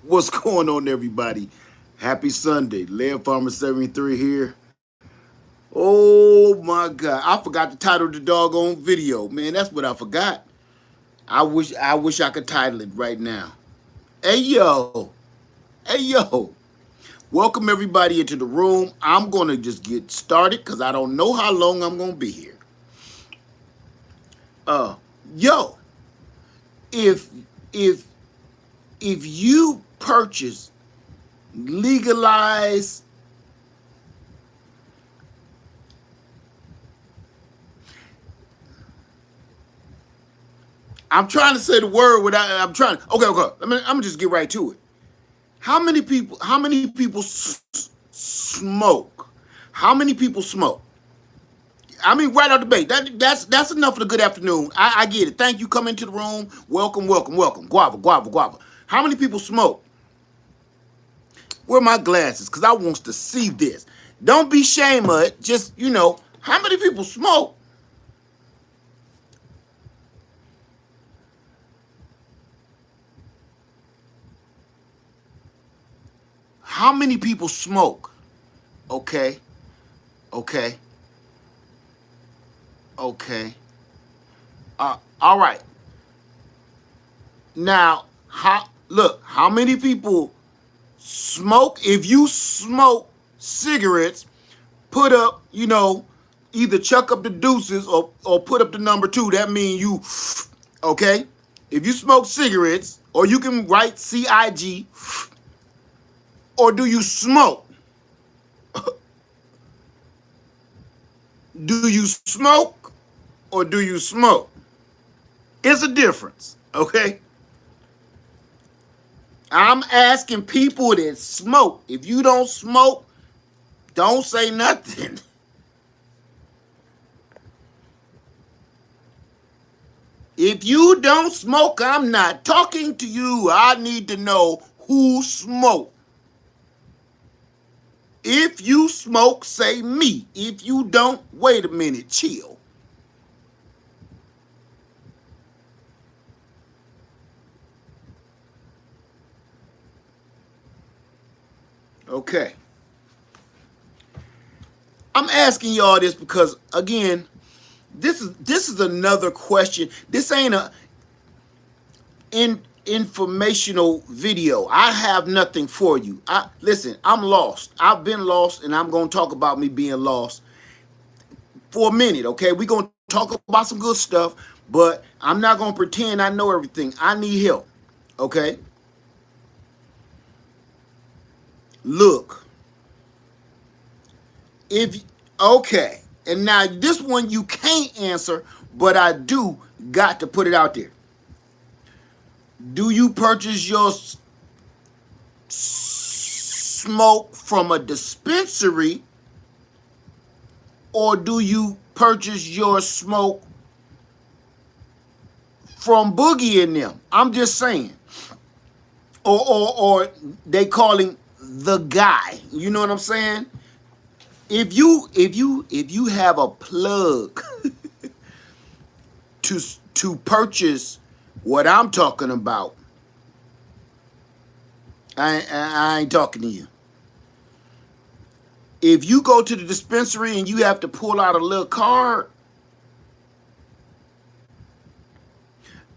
What's going on, everybody? Happy Sunday. Land Farmer 73 here. Oh my God. I forgot to title the doggone video. Man, that's what I forgot. I wish I could title it right now. Hey yo. Hey yo. Welcome everybody into the room. I'm gonna just get started because I don't know how long I'm gonna be here. Uh yo, if if if you purchase legalized, I'm trying to say the word without. I'm trying. Okay. I'm gonna just get right to it. How many people? How many people smoke? How many people smoke? I mean, right out the bait. That's enough for the good afternoon. I get it. Thank you. Come into the room. Welcome. Guava. How many people smoke? Where are my glasses? Cause I wants to see this. Don't be shame of it. Just how many people smoke? How many people smoke? Okay. Okay. Okay. All right. Now, how many people smoke? If you smoke cigarettes, put up, either chuck up the deuces or put up the number two. That means you, okay? If you smoke cigarettes, or you can write CIG, or do you smoke? Do you smoke or do you smoke? It's a difference, okay? I'm asking people that smoke. If you don't smoke, don't say nothing. If you don't smoke, I'm not talking to you. I need to know who smoke. If you smoke, say me. If you don't, wait a minute, chill. Okay. I'm asking y'all this because again, this is another question. This ain't a informational video. I have nothing for you. Listen, I'm lost. I've been lost, and I'm gonna talk about me being lost for a minute. Okay, we're gonna talk about some good stuff, but I'm not gonna pretend I know everything. I need help. Okay, look, if okay, and now this one you can't answer, but I do got to put it out there. Do you purchase your smoke from a dispensary, or do you purchase your smoke from Boogie and them? I'm just saying. Or they call him the guy. You know what I'm saying? If you have a plug to to purchase what I'm talking about, I ain't talking to you. If you go to the dispensary and you have to pull out a little card,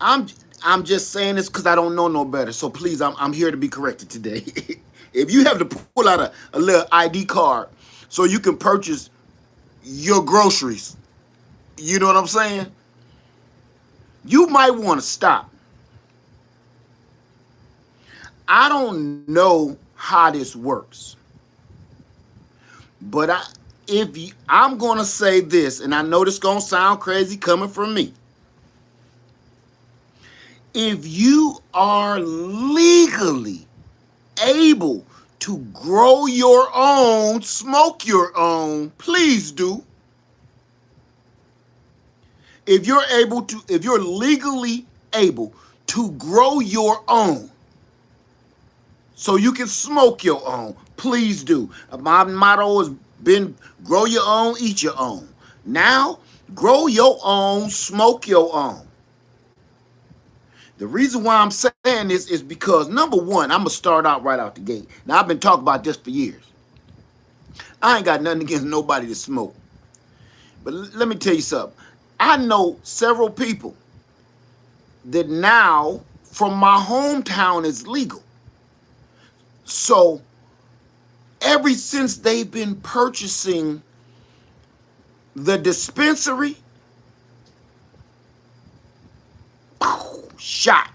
I'm I'm just saying this because I don't know no better. So please, I'm here to be corrected today. If you have to pull out a little ID card so you can purchase your groceries, you know what I'm saying? You might want to stop. I don't know how this works, but I'm gonna say this, and I know this gonna sound crazy coming from me. If you are legally able to grow your own, smoke your own, please do. If you're legally able to grow your own so you can smoke your own, please do. My motto has been grow your own, eat your own. Now, grow your own, smoke your own. The reason why I'm saying saying this is because, number one, I'm going to start out right out the gate. Now, I've been talking about this for years. I ain't got nothing against nobody to smoke. But let me tell you something. I know several people that now from my hometown is legal. So ever since they've been purchasing the dispensary, shot,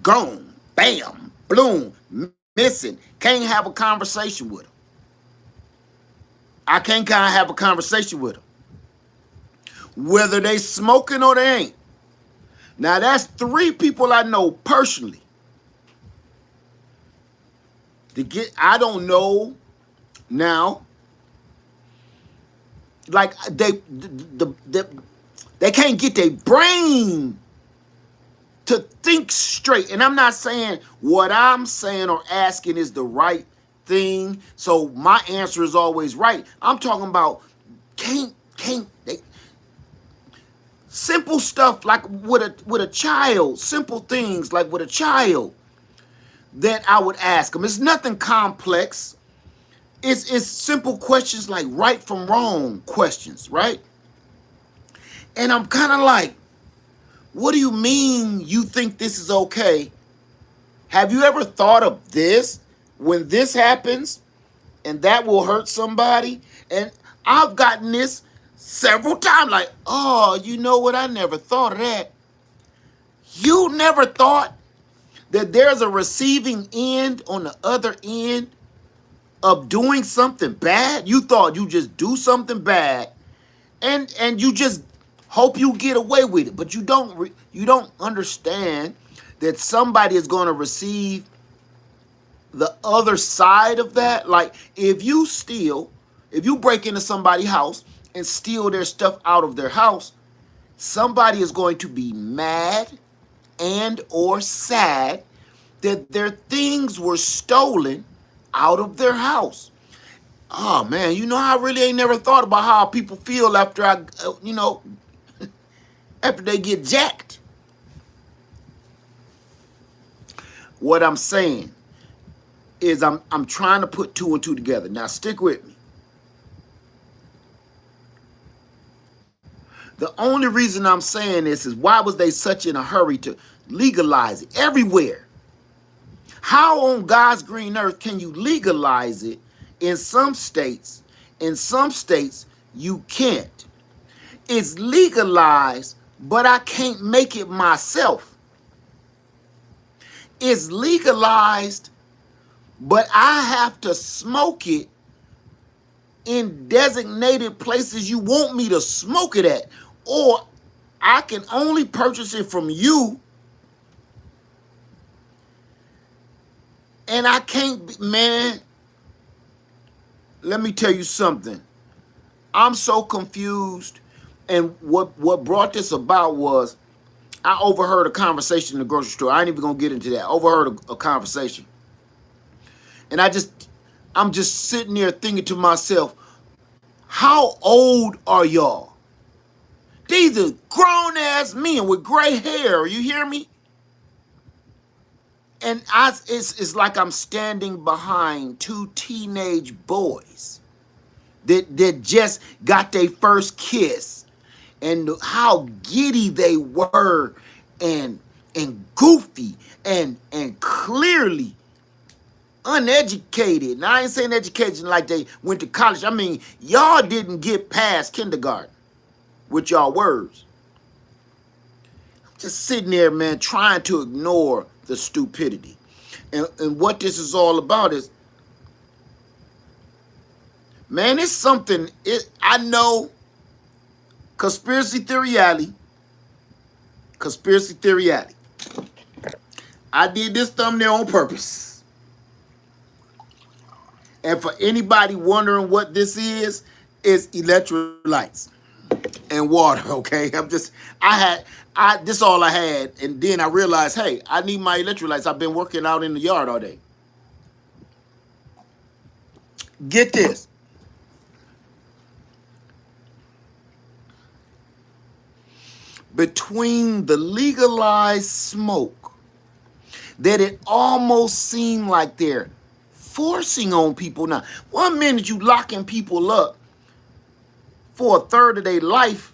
gone, bam, bloom, missing. Can't have a conversation with them. I can't kind of have a conversation with them. Whether they smoking or they ain't. Now that's 3 people I know personally. I don't know now. Like they can't get their brain to think straight. And I'm not saying what I'm saying or asking is the right thing. So my answer is always right. I'm talking about they simple stuff like with a child, simple things like with a child that I would ask them. It's nothing complex. It's simple questions like right from wrong questions, right? And I'm kind of like, what do you mean you think this is okay? Have you ever thought of this when this happens and that will hurt somebody? And I've gotten this several times like, oh, you know what? I never thought of that. You never thought that there's a receiving end on the other end of doing something bad? You thought you just do something bad and you just hope you get away with it, but you don't understand that somebody is going to receive the other side of that. Like if you break into somebody's house and steal their stuff out of their house, somebody is going to be mad and or sad that their things were stolen out of their house. Oh man, I really ain't never thought about how people feel after after they get jacked. What I'm saying is I'm trying to put 2 and 2 together. Now stick with me. The only reason I'm saying this is why was they such in a hurry to legalize it everywhere? How on God's green earth can you legalize it in some states? In some states, you can't. It's legalized, but I can't make it myself. It's legalized, but I have to smoke it in designated places you want me to smoke it at. Or I can only purchase it from you. And I can't, man, let me tell you something. I'm so confused. And what brought this about was I overheard a conversation in the grocery store. I ain't even going to get into that. I overheard a conversation. And I'm just sitting there thinking to myself, how old are y'all? These are grown-ass men with gray hair. You hear me? And it's like I'm standing behind 2 teenage boys that just got their first kiss, and how giddy they were, and goofy, and clearly uneducated. And I ain't saying education like they went to college. I mean, y'all didn't get past kindergarten with y'all words. I'm just sitting there, man, trying to ignore the stupidity. And what this is all about is, man, it's something, I know, conspiracy theory alley. I did this thumbnail on purpose. And for anybody wondering what this is electrolytes and water, okay? This is all I had, and then I realized, hey, I need my electrolytes. I've been working out in the yard all day. Get this. Between the legalized smoke that it almost seems like they're forcing on people now. One minute you locking people up for a third of their life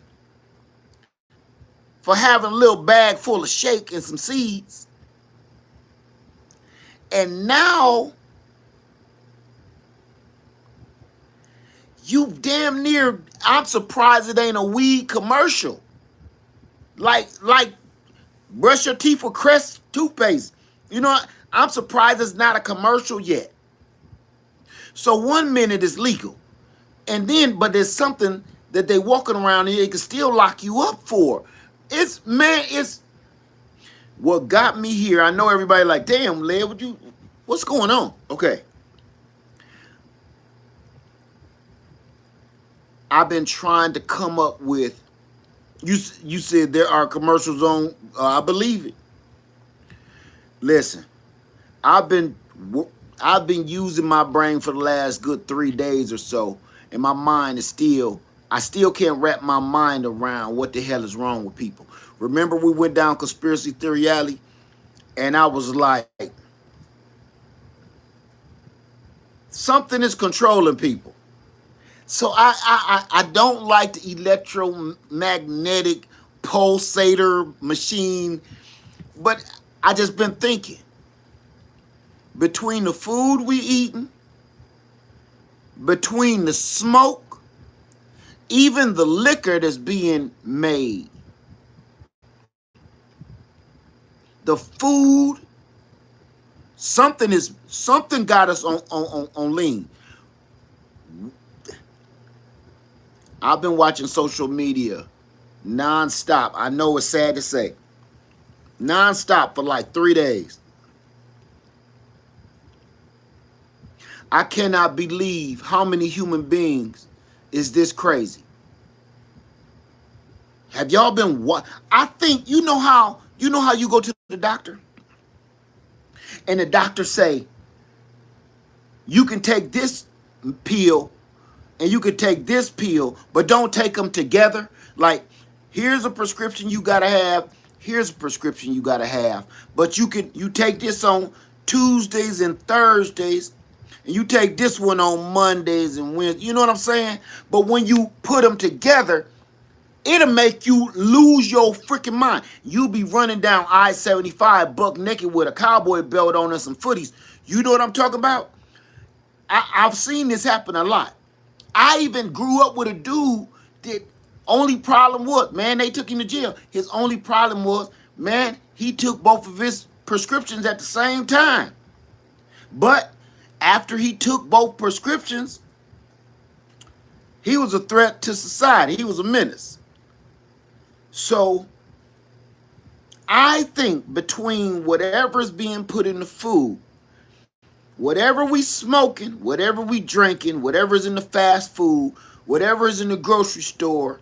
for having a little bag full of shake and some seeds. And now you damn near, I'm surprised it ain't a weed commercial. Like brush your teeth with Crest toothpaste. You know, I'm surprised it's not a commercial yet. So one minute it's legal. And then, but there's something that they walking around here, they can still lock you up for. It's what got me here. I know everybody like, damn, Lev, what's going on? Okay. I've been trying to come up with, you said there are commercials on, I believe it. Listen, I've been using my brain for the last good 3 days or so, and my mind is I still can't wrap my mind around what the hell is wrong with people. Remember we went down conspiracy theory alley, and I was like, something is controlling people. So I don't like the electromagnetic pulsator machine, but I just been thinking, between the food we eating, between the smoke, even the liquor that's being made, the food, something got us on lean. I've been watching social media nonstop. I know it's sad to say. Nonstop for like 3 days. I cannot believe how many human beings is this crazy. Have y'all been what? I think you know how you go to the doctor and the doctor say you can take this pill and you can take this pill, but don't take them together. Like, here's a prescription you gotta have. Here's a prescription you gotta have. But you take this on Tuesdays and Thursdays, and you take this one on Mondays and Wednesdays. You know what I'm saying? But when you put them together, it'll make you lose your freaking mind. You'll be running down I-75 buck naked with a cowboy belt on and some footies. You know what I'm talking about? I've seen this happen a lot. I even grew up with a dude that only problem was, man, they took him to jail. His only problem was, man, he took both of his prescriptions at the same time. But after he took both prescriptions, he was a threat to society. He was a menace. So I think between whatever's being put in the food, whatever we smoking, whatever we drinking, whatever's in the fast food, whatever is in the grocery store,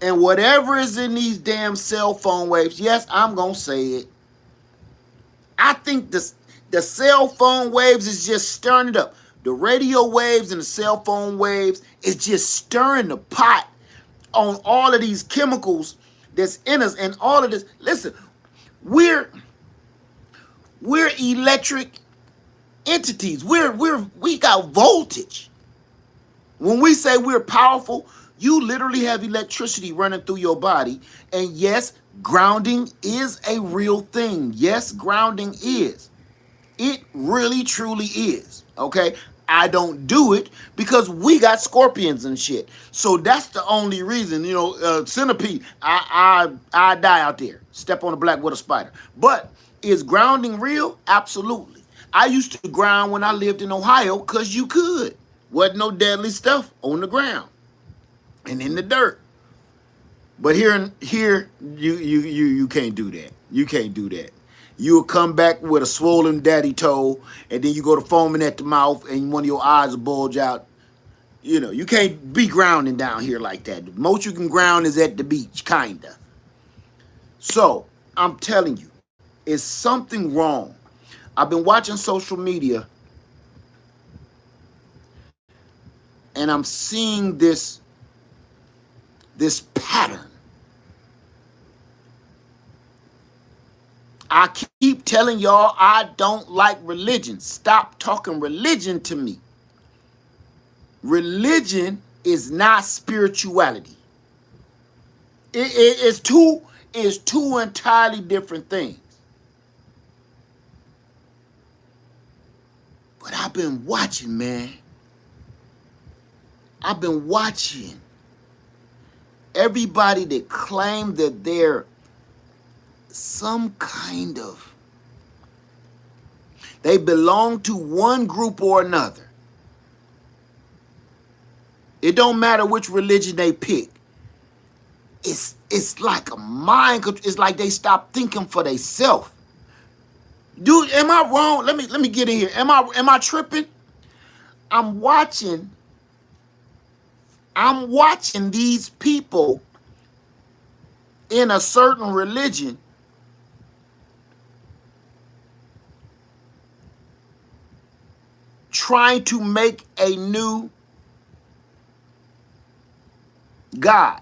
and whatever is in these damn cell phone waves, yes, I'm going to say it. I think the cell phone waves is just stirring it up. The radio waves and the cell phone waves is just stirring the pot on all of these chemicals that's in us and all of this. Listen, we're electric entities. We got voltage. When we say we're powerful, you literally have electricity running through your body. And yes, grounding is a real thing. Yes, grounding is. It really, truly is. Okay? I don't do it because we got scorpions and shit. So that's the only reason, centipede, I die out there. Step on a black widow spider. But is grounding real? Absolutely. I used to ground when I lived in Ohio because you could. Wasn't no deadly stuff on the ground and in the dirt. But here you can't do that. You can't do that. You'll come back with a swollen daddy toe, and then you go to foaming at the mouth, and one of your eyes will bulge out. You can't be grounding down here like that. The most you can ground is at the beach, kinda. So I'm telling you, it's something wrong. I've been watching social media, and I'm seeing this pattern. I keep telling y'all I don't like religion. Stop talking religion to me. Religion is not spirituality. It's two entirely different things. But I've been watching, man. I've been watching everybody that claim that they're some kind of, they belong to one group or another. It don't matter which religion they pick. It's like a mind. It's like they stop thinking for themselves. Dude, am I wrong? Let me get in here. Am I tripping? I'm watching these people in a certain religion trying to make a new God.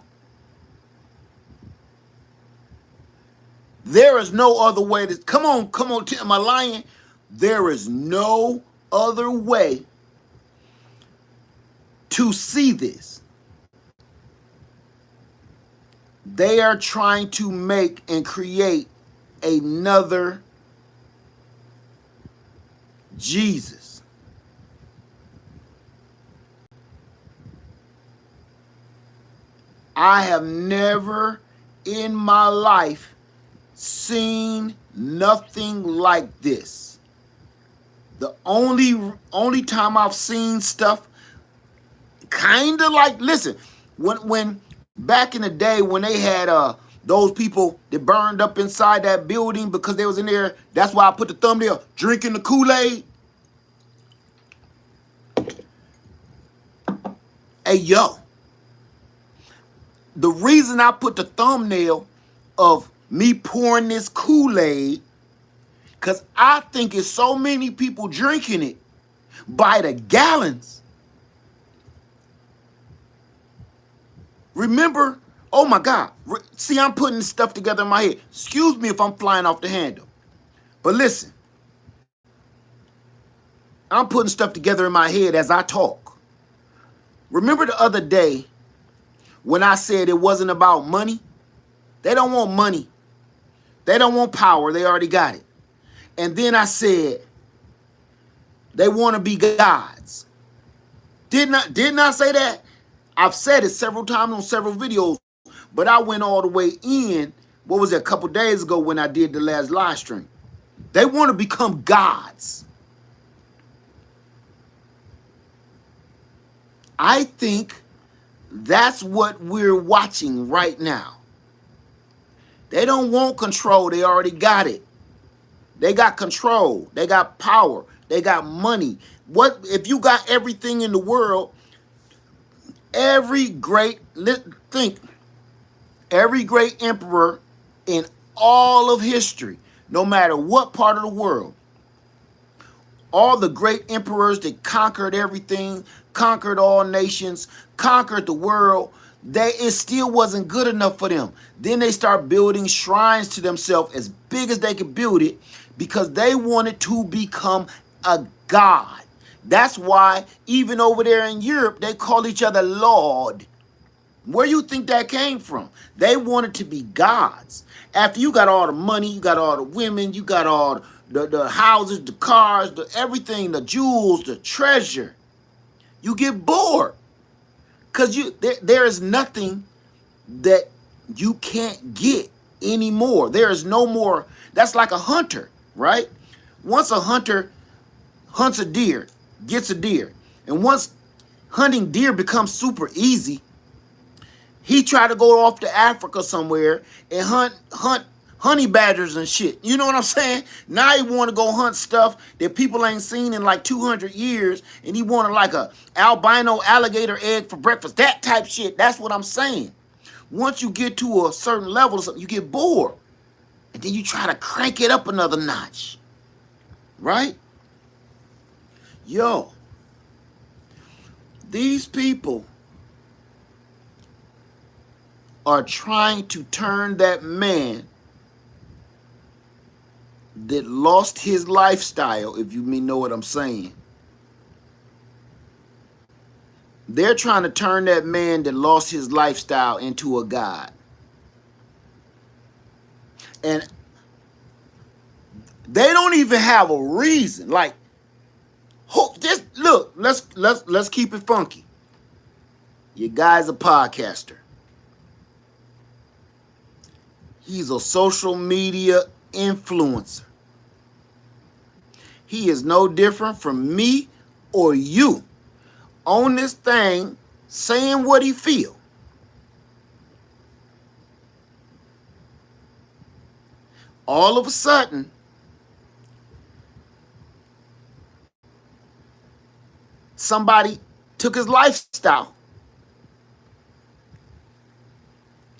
There is no other way to, come on, am I lying? There is no other way to see this. They are trying to make and create another Jesus. I have never in my life seen nothing like this. The only time I've seen stuff kind of like, listen, when back in the day when they had those people that burned up inside that building because they was in there, that's why I put the thumbnail, drinking the Kool-Aid. Hey, yo. The reason I put the thumbnail of me pouring this Kool-Aid, because I think it's so many people drinking it by the gallons. Remember, oh my God. See, I'm putting this stuff together in my head. Excuse me if I'm flying off the handle. But listen, I'm putting stuff together in my head as I talk. Remember the other day when I said it wasn't about money? They don't want money. They don't want power. They already got it. And then I said they want to be gods. Didn't I say that? I've said it several times on several videos, but I went all the way in, what was it, a couple days ago when I did the last live stream. They want to become gods. I think that's what we're watching right now. They don't want control. They already got it. They got control. They got power. They got money. What if you got everything in the world? Every great emperor in all of history, no matter what part of the world, all the great emperors that conquered everything, conquered all nations, conquered the world, it still wasn't good enough for them. Then they start building shrines to themselves as big as they could build it because they wanted to become a god. That's why even over there in Europe, they call each other Lord. Where you think that came from? They wanted to be gods. After you got all the money, you got all the women, you got all the houses, the cars, everything, the jewels, the treasure, you get bored. Because there is nothing that you can't get anymore. There is no more. That's like a hunter, right? Once a hunter hunts a deer, gets a deer, and once hunting deer becomes super easy, he tried to go off to Africa somewhere and hunt honey badgers and shit. You know what I'm saying? Now he want to go hunt stuff that people ain't seen in like 200 years, and he wanted like a albino alligator egg for breakfast. That type shit. That's what I'm saying. Once you get to a certain level, you get bored, and then you try to crank it up another notch, right? Yo, these people are trying to turn that man that lost his lifestyle, if you know what I'm saying. They're trying to turn that man that lost his lifestyle into a god. And they don't even have a reason. Like, just look, let's keep it funky. Your guy's a podcaster. He's a social media influencer. He is no different from me or you on this thing saying what he feel. All of a sudden, somebody took his lifestyle.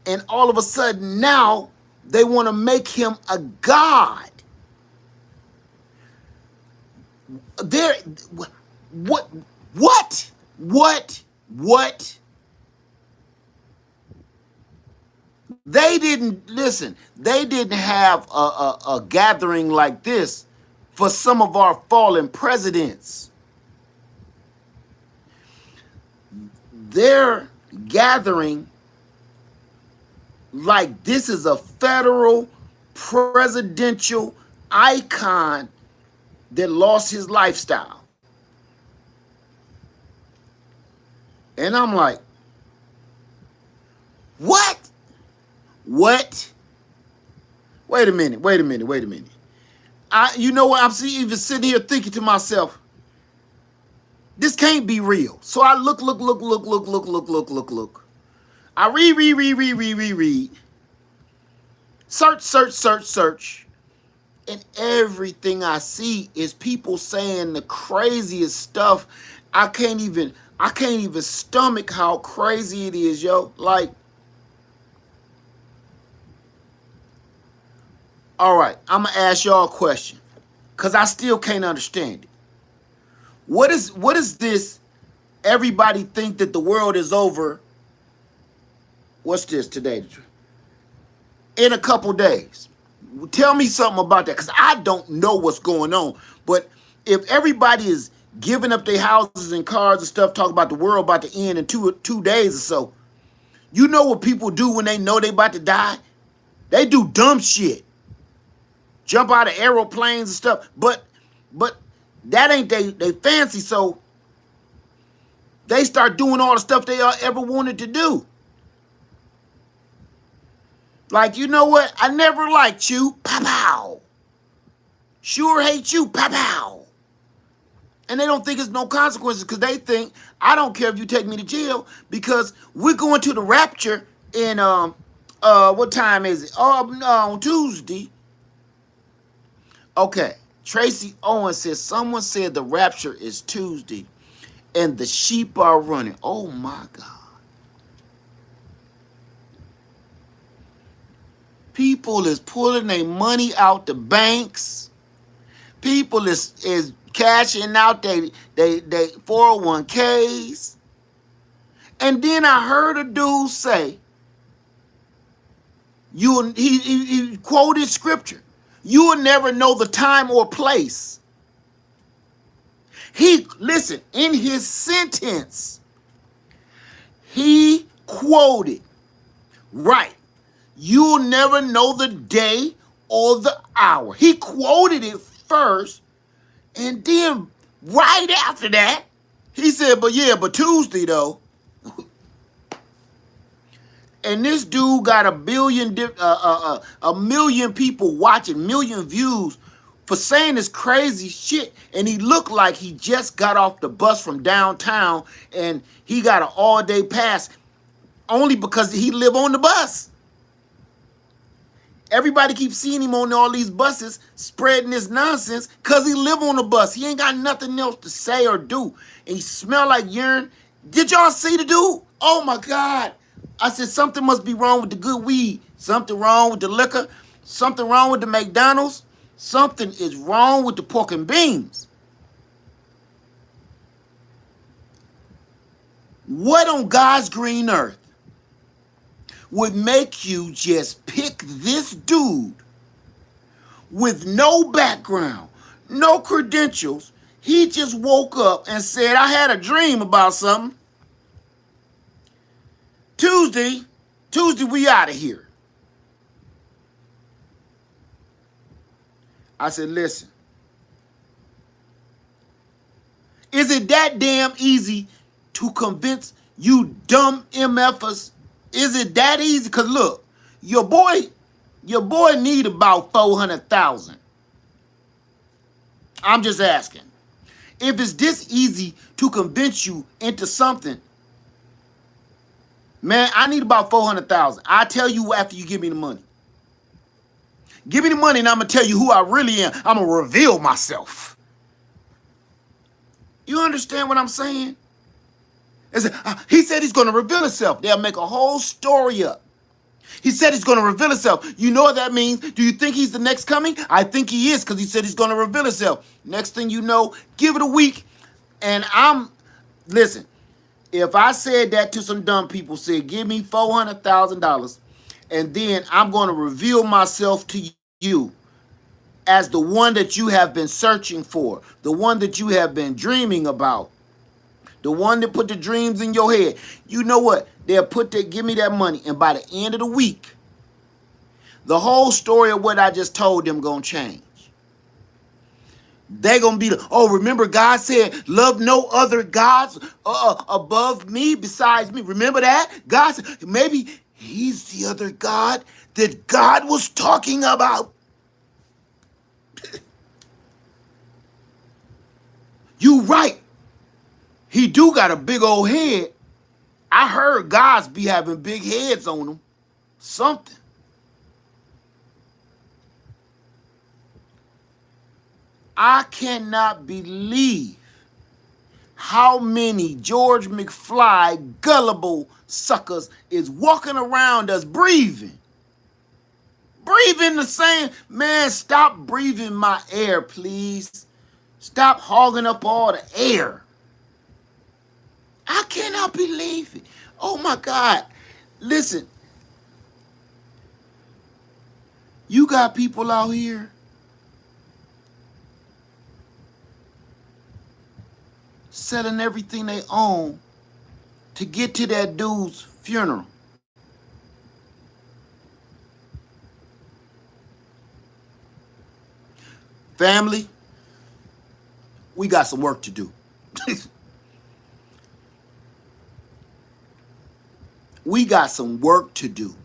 And all of a sudden now they want to make him a god. There, what? They didn't, listen, they didn't have a gathering like this for some of our fallen presidents. They're gathering like this is a federal presidential icon that lost his lifestyle. And I'm like, what? What? Wait a minute. You know what? I'm even sitting here thinking to myself, this can't be real. So I look. I read. Search. And everything I see is people saying the craziest stuff. I can't even stomach how crazy it is, yo. Like, all right, I'm gonna ask y'all a question, cause I still can't understand it. What is this? Everybody think that the world is over. What's this today? In a couple days. Tell me something about that, because I don't know what's going on. But if everybody is giving up their houses and cars and stuff, talking about the world about to end in two days or so, you know what people do when they know they about to die? They do dumb shit. Jump out of aeroplanes and stuff. But that ain't they fancy, so they start doing all the stuff they ever wanted to do. Like, you know what? I never liked you. Pow-pow. Sure hate you. Pow-pow. And they don't think it's no consequences, because they think, I don't care if you take me to jail, because we're going to the rapture in, what time is it? On Tuesday. Okay. Tracy Owens says, someone said the rapture is Tuesday and the sheep are running. Oh my God. People is pulling their money out the banks. People is cashing out they 401ks. And then I heard a dude say, he quoted scripture, you will never know the time or place. Listen, in his sentence, he quoted, right, you'll never know the day or the hour. He quoted it first, and then right after that, he said, but Tuesday though. And this dude got a million people watching, million views for saying this crazy shit. And he looked like he just got off the bus from downtown and he got an all-day pass only because he live on the bus. Everybody keeps seeing him on all these buses spreading this nonsense because he live on the bus. He ain't got nothing else to say or do. And he smell like urine. Did y'all see the dude? Oh my God. I said, something must be wrong with the good weed. Something wrong with the liquor. Something wrong with the McDonald's. Something is wrong with the pork and beans. What on God's green earth would make you just pick this dude with no background, no credentials. He just woke up and said, I had a dream about something. Tuesday, we out of here. I said, listen, is it that damn easy to convince you dumb MFers? Is it that easy? Because look, your boy need about 400,000. I'm just asking. If it's this easy to convince you into something, man, I need about 400,000. I'll tell you after you give me the money. Give me the money and I'm going to tell you who I really am. I'm going to reveal myself. You understand what I'm saying? He said he's going to reveal himself. They'll make a whole story up. He said he's going to reveal himself. You know what that means? Do you think he's the next coming? I think he is, because he said he's going to reveal himself. Next thing you know, give it a week. And listen, if I said that to some dumb people, said, give me $400,000, and then I'm going to reveal myself to you as the one that you have been searching for, the one that you have been dreaming about, the one that put the dreams in your head. You know what? They'll give me that money, and by the end of the week, the whole story of what I just told them gonna change. They're gonna be remember God said, love no other gods above me, besides me. Remember that? God said, maybe he's the other God that God was talking about. You right. He do got a big old head. I heard gods be having big heads on them. Something. I cannot believe how many George McFly gullible suckers is walking around us breathing. Breathing the same. Man, stop breathing my air, please. Stop hogging up all the air. I cannot believe it. Oh my God. Listen. You got people out here selling everything they own to get to that dude's funeral. Family, we got some work to do. We got some work to do.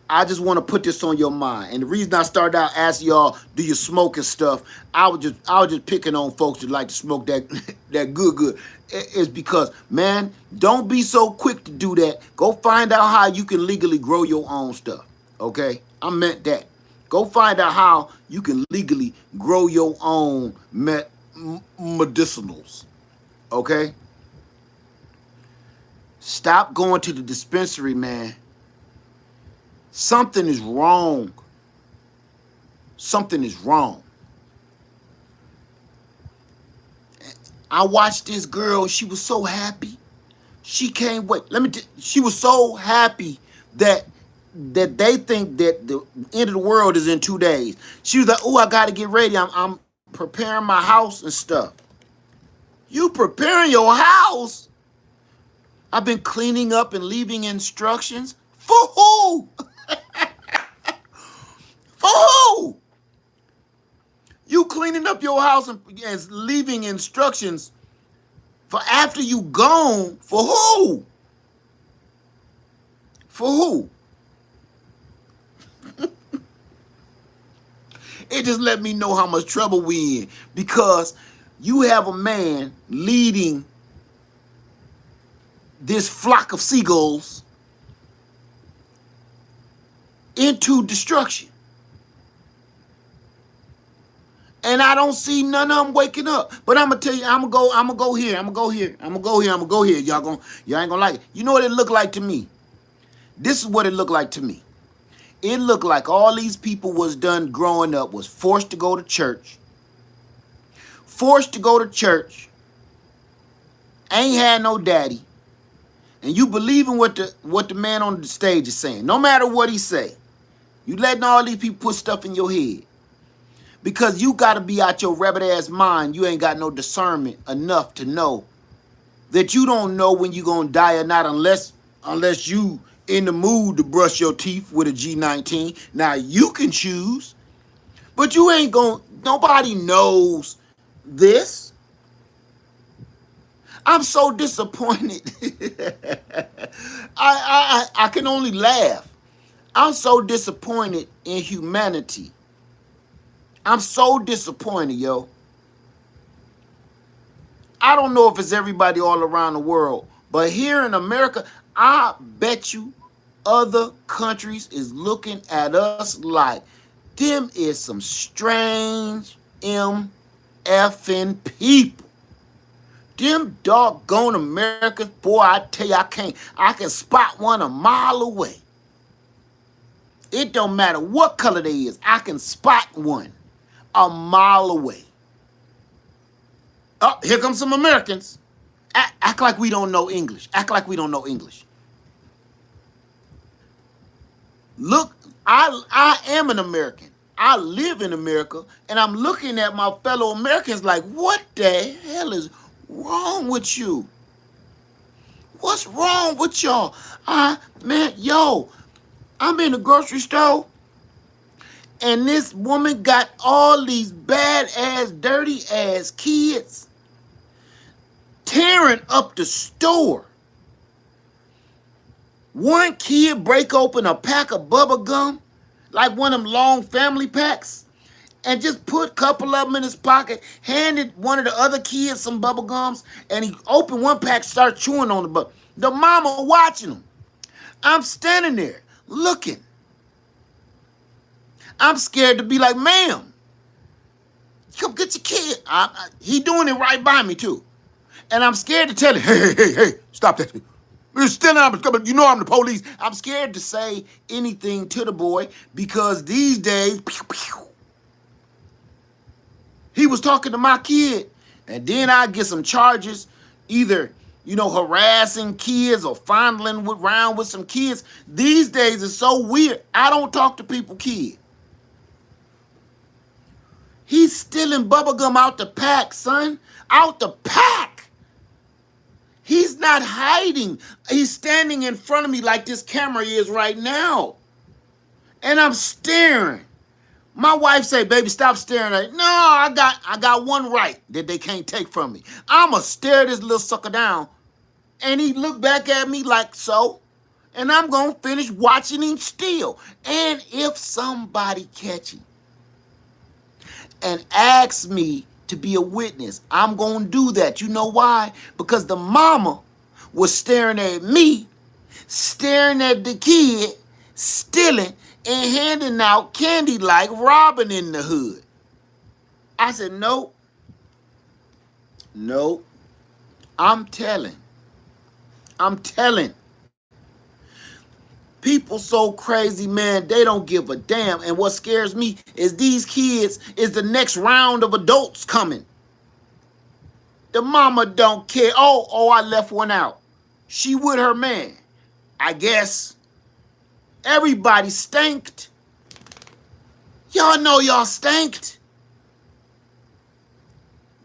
I just want to put this on your mind. And the reason I started out asking y'all, do you smoke and stuff? I was just picking on folks that like to smoke that good. It's because, man, don't be so quick to do that. Go find out how you can legally grow your own stuff. Okay? I meant that. Go find out how you can legally grow your own medicinals. Okay? Stop going to the dispensary, man. Something is wrong. Something is wrong. I watched this girl. She was so happy. She can't wait. She was so happy that they think that the end of the world is in 2 days. She was like, oh, I got to get ready. I'm preparing my house and stuff. You preparing your house? I've been cleaning up and leaving instructions. For who? For who? You cleaning up your house and leaving instructions for after you gone. For who? For who? It just let me know how much trouble we in, because you have a man leading this flock of seagulls into destruction. And I don't see none of them waking up. But I'm gonna tell you, I'm gonna go here. Y'all ain't gonna like it. You know what it looked like to me? This is what it looked like to me. It looked like all these people was done growing up, was forced to go to church. Forced to go to church. Ain't had no daddy. And you believe in what the man on the stage is saying. No matter what he say. You letting all these people put stuff in your head. Because you got to be out your rabbit ass mind. You ain't got no discernment enough to know that you don't know when you going to die or not unless you in the mood to brush your teeth with a G19. Now you can choose, but you ain't going, nobody knows this. I'm so disappointed. I can only laugh. I'm so disappointed in humanity. I'm so disappointed, yo. I don't know if it's everybody all around the world, but here in America, I bet you other countries is looking at us like them is some strange effing people. Them doggone Americans, boy, I tell you, I can spot one a mile away. It don't matter what color they is, I can spot one a mile away. Oh, here comes some Americans. Act like we don't know English. Act like we don't know English. Look, I am an American. I live in America, and I'm looking at my fellow Americans like, what the hell is wrong with you? What's wrong with y'all? Man, yo, I'm in the grocery store, and this woman got all these bad-ass, dirty-ass kids tearing up the store. One kid break open a pack of bubble gum, like one of them long family packs, and just put a couple of them in his pocket, handed one of the other kids some bubble gums, and he opened one pack, started chewing on the bubble. The mama watching him. I'm standing there looking. I'm scared to be like, ma'am, come get your kid. He doing it right by me too. And I'm scared to tell him, hey, stop that. You're stealing, you know I'm the police. I'm scared to say anything to the boy because these days, pew, pew, he was talking to my kid. And then I get some charges, either, harassing kids or fondling around with some kids. These days it's so weird. I don't talk to people, kid. He's stealing bubblegum out the pack, son. Out the pack. He's not hiding. He's standing in front of me like this camera is right now. And I'm staring. My wife say, baby, stop staring at it. No, I got one right that they can't take from me. I'ma stare this little sucker down. And he looked back at me like so. And I'm gonna finish watching him steal. And if somebody catch him and asks me to be a witness, I'm gonna do that. You know why? Because the mama was staring at me, staring at the kid, stealing and handing out candy like Robin in the Hood. I said, nope. I'm telling. People so crazy, man, they don't give a damn. And what scares me is these kids is the next round of adults coming. The mama don't care. Oh, I left one out. She with her man. I guess. Everybody stanked. Y'all know y'all stanked.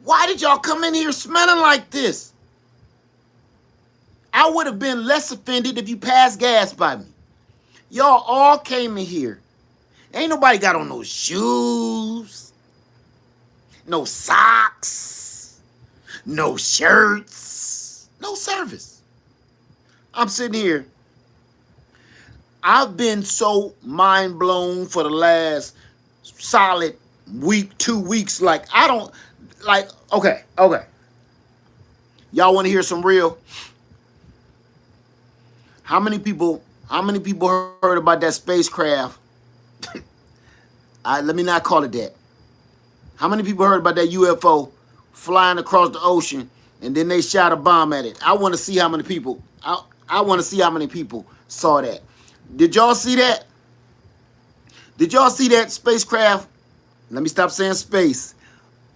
Why did y'all come in here smelling like this? I would have been less offended if you passed gas by me. Y'all all came in here. Ain't nobody got on no shoes, no socks, no shirts, no service. I'm sitting here. I've been so mind blown for the last solid week, 2 weeks. Okay. Y'all want to hear some real? How many people heard about that spacecraft? Let me not call it that. How many people heard about that UFO flying across the ocean and then they shot a bomb at it? I want to see how many people. I want to see how many people saw that. Did y'all see that? Did y'all see that spacecraft? Let me stop saying space.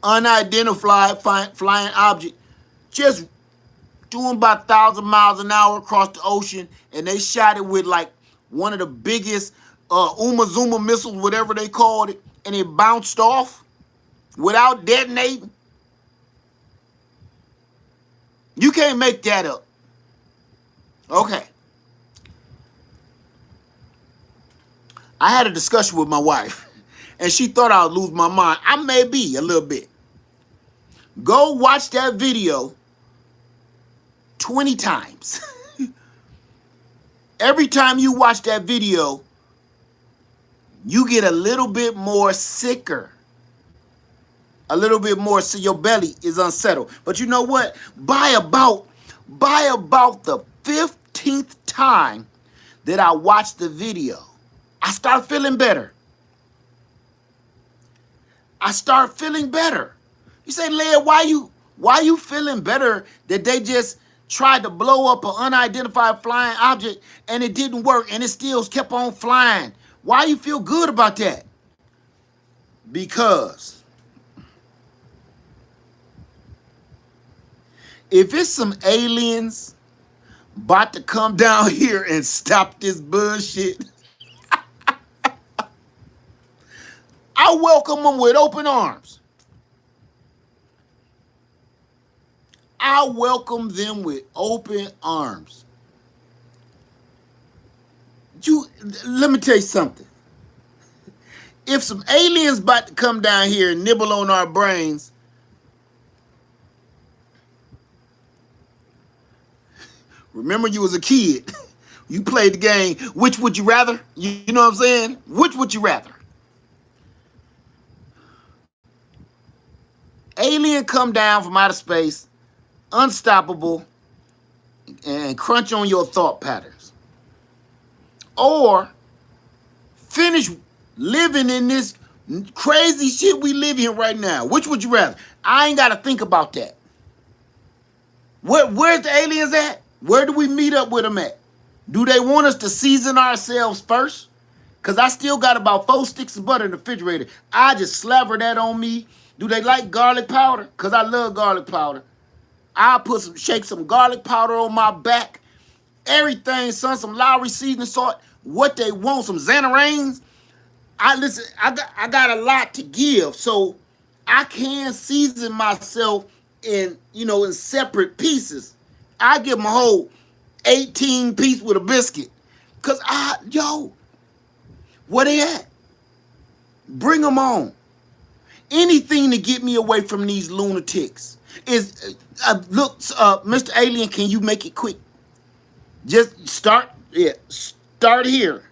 Unidentified flying object just doing about 1,000 miles an hour across the ocean, and they shot it with like one of the biggest Uma Zuma missiles, whatever they called it, and it bounced off without detonating. You can't make that up. Okay. I had a discussion with my wife, and she thought I would lose my mind. I may be a little bit. Go watch that video 20 times. Every time you watch that video, you get a little bit more sicker. A little bit more, so your belly is unsettled. But you know what? By about the 15th time that I watched the video, I start feeling better. I start feeling better. You say, Leah, why you feeling better that they just tried to blow up an unidentified flying object and it didn't work and it still kept on flying? Why you feel good about that? Because if it's some aliens about to come down here and stop this bullshit, I welcome them with open arms. I welcome them with open arms. Let me tell you something. If some aliens about to come down here and nibble on our brains, remember you was a kid. You played the game. Which would you rather? You know what I'm saying? Which would you rather? Alien come down from outer space, unstoppable, and crunch on your thought patterns. Or finish living in this crazy shit we live in right now. Which would you rather? I ain't got to think about that. Where's the aliens at? Where do we meet up with them at? Do they want us to season ourselves first? Because I still got about 4 sticks of butter in the refrigerator. I just slaver that on me. Do they like garlic powder? Because I love garlic powder. I'll shake some garlic powder on my back. Everything, son, some Lowry seasoning salt. What they want, some Xanarains. I got a lot to give, so I can season myself in separate pieces. I give them a whole 18 piece with a biscuit. Cause where they at? Bring them on. Anything to get me away from these lunatics. Look, Mr. Alien, can you make it quick? Just start here.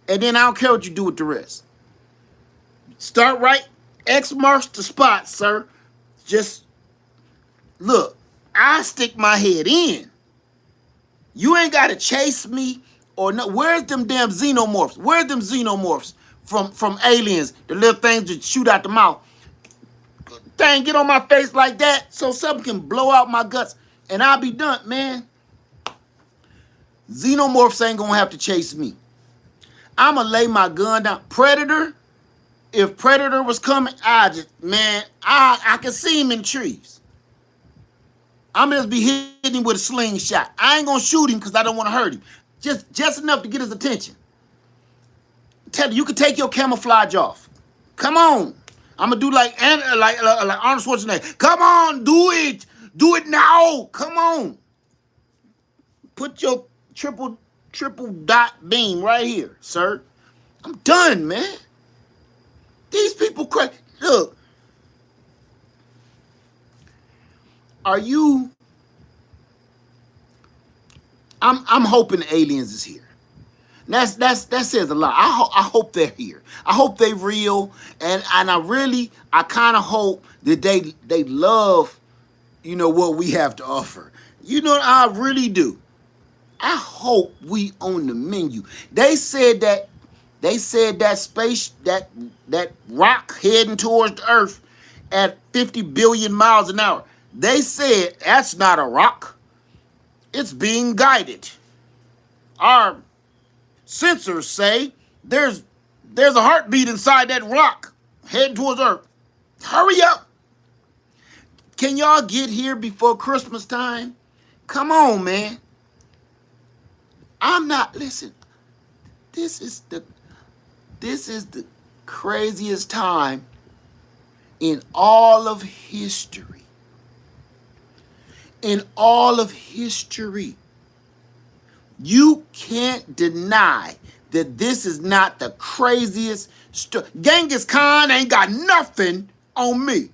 And then I don't care what you do with the rest. Start right. X marks the spot, sir. Just look, I stick my head in. You ain't got to chase me or no. Where's them damn xenomorphs? Where's them xenomorphs from aliens? The little things that shoot out the mouth. Thing get on my face like that so something can blow out my guts and I'll be done, man. Xenomorphs ain't gonna have to chase me. I'ma lay my gun down. Predator, if Predator was coming, I can see him in trees. I'm just be hitting him with a slingshot. I ain't gonna shoot him because I don't want to hurt him. Just enough to get his attention. Tell you can take your camouflage off. Come on. I'm gonna do like Arnold Schwarzenegger. Come on, do it. Do it now. Come on. Put your triple dot beam right here, sir. I'm done, man. These people crazy. Look. I'm hoping the aliens is here. That says a lot. I hope they're here. I hope they real, and I kind of hope that they love, what we have to offer. I really do. I hope we on the menu. They said that space that rock heading towards the Earth at 50 billion miles an hour. They said that's not a rock. It's being guided. Our sensors say there's a heartbeat inside that rock heading towards Earth. Hurry up. Can y'all get here before Christmas time? Come on, man. Listen, This is the craziest time in all of history. In all of history. You can't deny that this is not the craziest story. Genghis Khan ain't got nothing on me.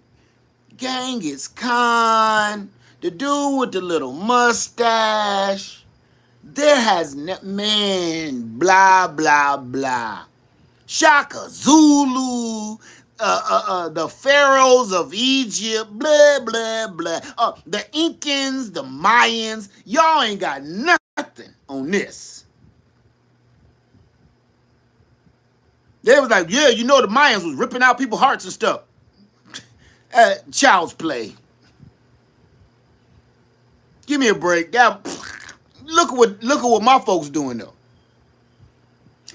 Genghis Khan, the dude with the little mustache. There has man, blah, blah, blah. Shaka Zulu, the pharaohs of Egypt, blah, blah, blah. The Incans, the Mayans, y'all ain't got nothing on this. They was like, yeah, you know the Mayans was ripping out people's hearts and stuff. Child's play. Give me a break. Look at what my folks doing though.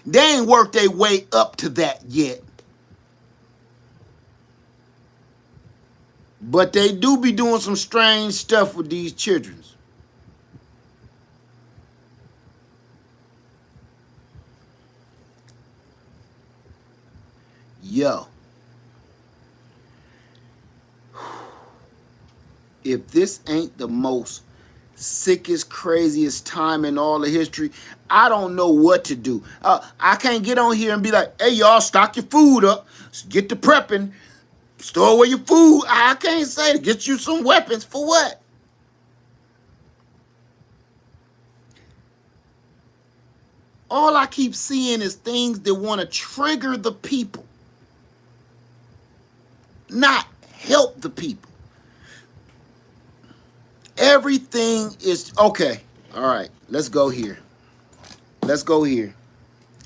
They ain't worked their way up to that yet. But they do be doing some strange stuff with these children. Yo. If this ain't the most sickest, craziest time in all of history, I don't know what to do. I can't get on here and be like, hey, y'all, stock your food up. Get to prepping. Store away your food. I can't say to get you some weapons. For what? All I keep seeing is things that want to trigger the people, not help the people. Everything is okay. All right, let's go here. Let's go here.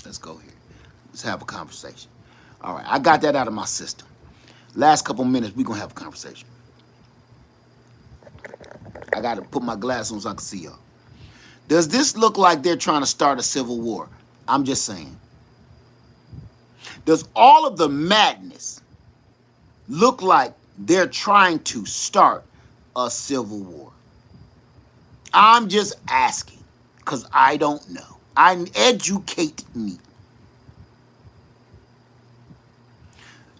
Let's go here. Let's have a conversation. All right, I got that out of my system. Last couple minutes, we're going to have a conversation. I got to put my glasses on so I can see y'all. Does this look like they're trying to start a civil war? I'm just saying. Does all of the madness look like they're trying to start a civil war? I'm just asking because I don't know. Educate me.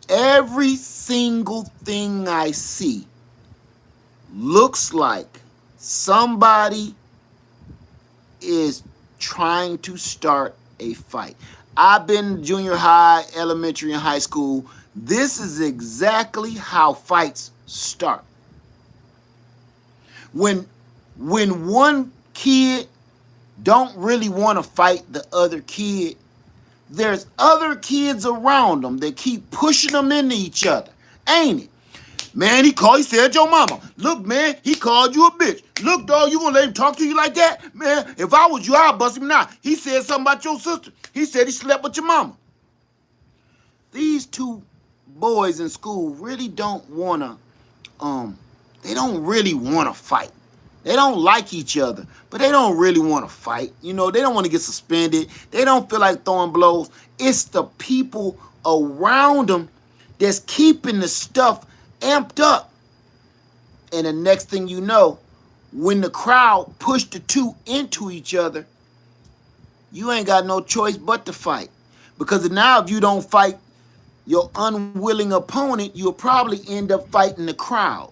Every single thing I see looks like somebody is trying to start a fight. I've been junior high, elementary, and high school. This is exactly how fights start. When one kid don't really want to fight the other kid, there's other kids around them that keep pushing them into each other, ain't it? Man, he said your mama. Look, man, he called you a bitch. Look, dog, you gonna let him talk to you like that? Man, if I was you, I'd bust him now. He said something about your sister. He said he slept with your mama. These two boys in school really don't wanna, they don't really wanna fight. They don't like each other, but they don't really want to fight. You know, they don't want to get suspended. They don't feel like throwing blows. It's the people around them that's keeping the stuff amped up. And the next thing you know, when the crowd push the two into each other, you ain't got no choice but to fight. Because now if you don't fight your unwilling opponent, you'll probably end up fighting the crowd.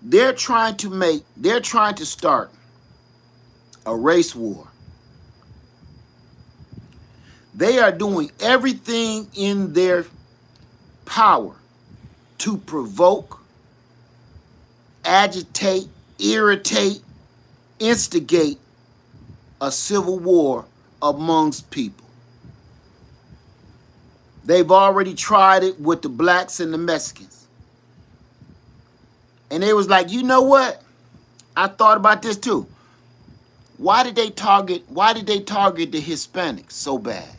They're trying to start a race war. They are doing everything in their power to provoke, agitate, irritate, instigate a civil war amongst people. They've already tried it with the blacks and the Mexicans. And they was like, you know what? I thought about this too. Why did they target the Hispanics so bad?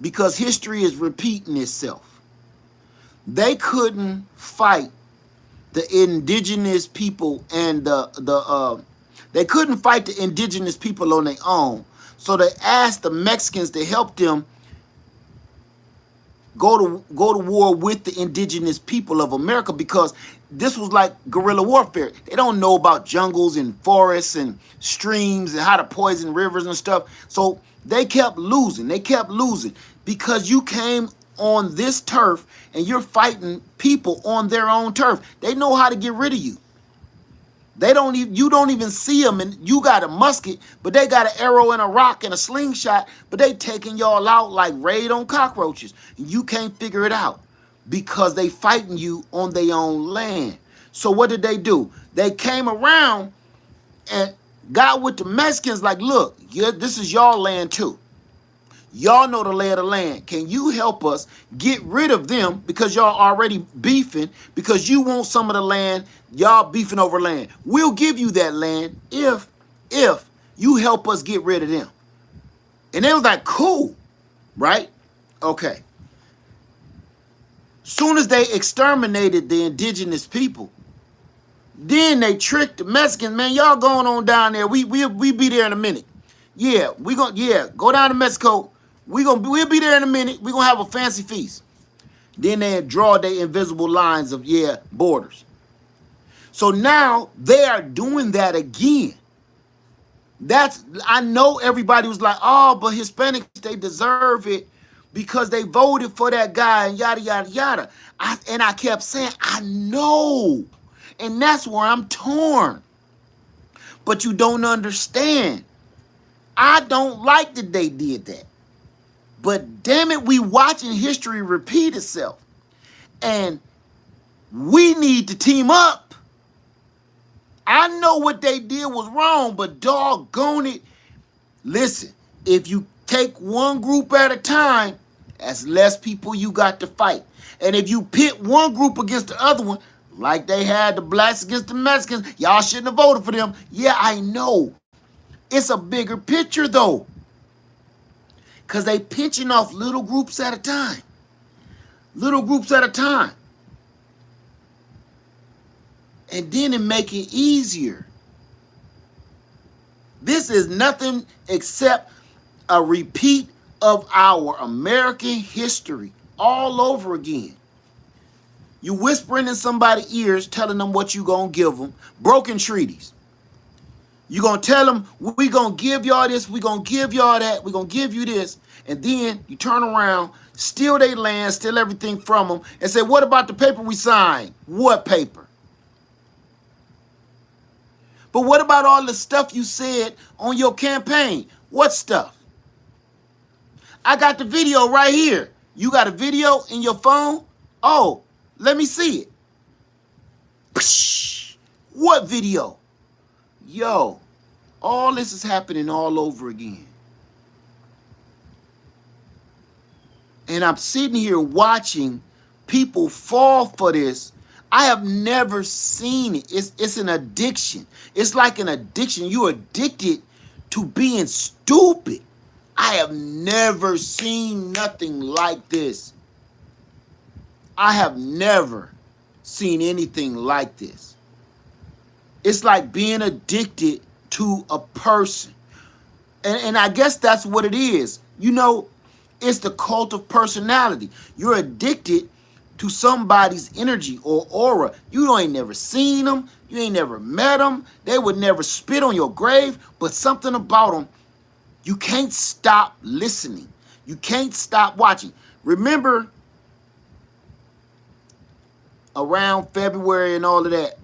Because history is repeating itself. They couldn't fight the indigenous people and they couldn't fight the indigenous people on their own. So they asked the Mexicans to help them go to war with the indigenous people of America, because this was like guerrilla warfare. They don't know about jungles and forests and streams and how to poison rivers and stuff. So they kept losing. because you came on this turf and you're fighting people on their own turf. They know how to get rid of you. They don't even, you don't even see them, and you got a musket, but they got an arrow and a rock and a slingshot, but they taking y'all out like raid on cockroaches. And you can't figure it out because they fighting you on their own land. So what did they do? They came around and got with the Mexicans like, look, yeah, this is y'all land too. Y'all know the lay of the land. Can you help us get rid of them because y'all already beefing because you want some of the land, y'all beefing over land. We'll give you that land if you help us get rid of them. And they was like, cool, right? Okay. Soon as they exterminated the indigenous people, then they tricked the Mexicans, man, y'all going on down there. We be there in a minute. Yeah, go down to Mexico. We'll be there in a minute. We're gonna have a fancy feast. Then they draw their invisible lines of borders. So now they are doing that again. I know everybody was like, oh, but Hispanics, they deserve it because they voted for that guy and yada yada yada. And I kept saying, I know. And that's where I'm torn. But you don't understand. I don't like that they did that. But damn it, we watching history repeat itself. And we need to team up. I know what they did was wrong, but doggone it. Listen, if you take one group at a time, that's less people you got to fight. And if you pit one group against the other one, like they had the blacks against the Mexicans, y'all shouldn't have voted for them. Yeah, I know. It's a bigger picture, though. Because they pinching off little groups at a time. Little groups at a time. And then it make it easier. This is nothing except a repeat of our American history all over again. You whispering in somebody's ears, telling them what you gonna give them. Broken treaties. You gonna tell them, we gonna give y'all this, we gonna give y'all that, we gonna give you this. And then you turn around, steal their land, steal everything from them, and say, what about the paper we signed? What paper? But what about all the stuff you said on your campaign? What stuff? I got the video right here. You got a video in your phone? Oh, let me see it. Psh, what video? Yo, all this is happening all over again. And I'm sitting here watching people fall for this. I have never seen it. It's an addiction. It's like an addiction. You're addicted to being stupid. I have never seen nothing like this. I have never seen anything like this. It's like being addicted to a person. And I guess that's what it is. You know, it's the cult of personality. You're addicted to somebody's energy or aura. You ain't never seen them. You ain't never met them. They would never spit on your grave. But something about them, you can't stop listening. You can't stop watching. Remember, around February and all of that,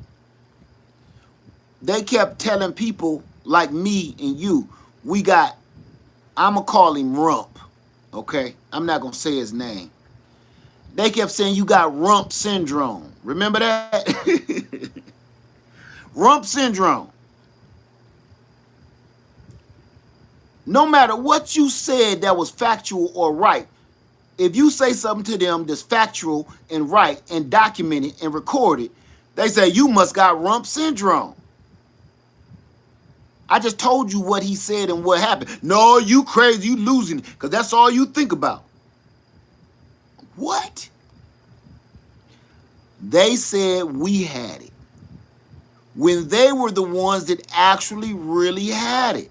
they kept telling people like me and you, I'm going to call him Rump, okay? I'm not going to say his name. They kept saying you got rump syndrome. Remember that? Rump syndrome. No matter what you said that was factual or right, if you say something to them that's factual and right and documented and recorded, they say you must got rump syndrome. I just told you what he said and what happened. No, you crazy, you losing it, because that's all you think about. What? They said we had it when they were the ones that actually really had it.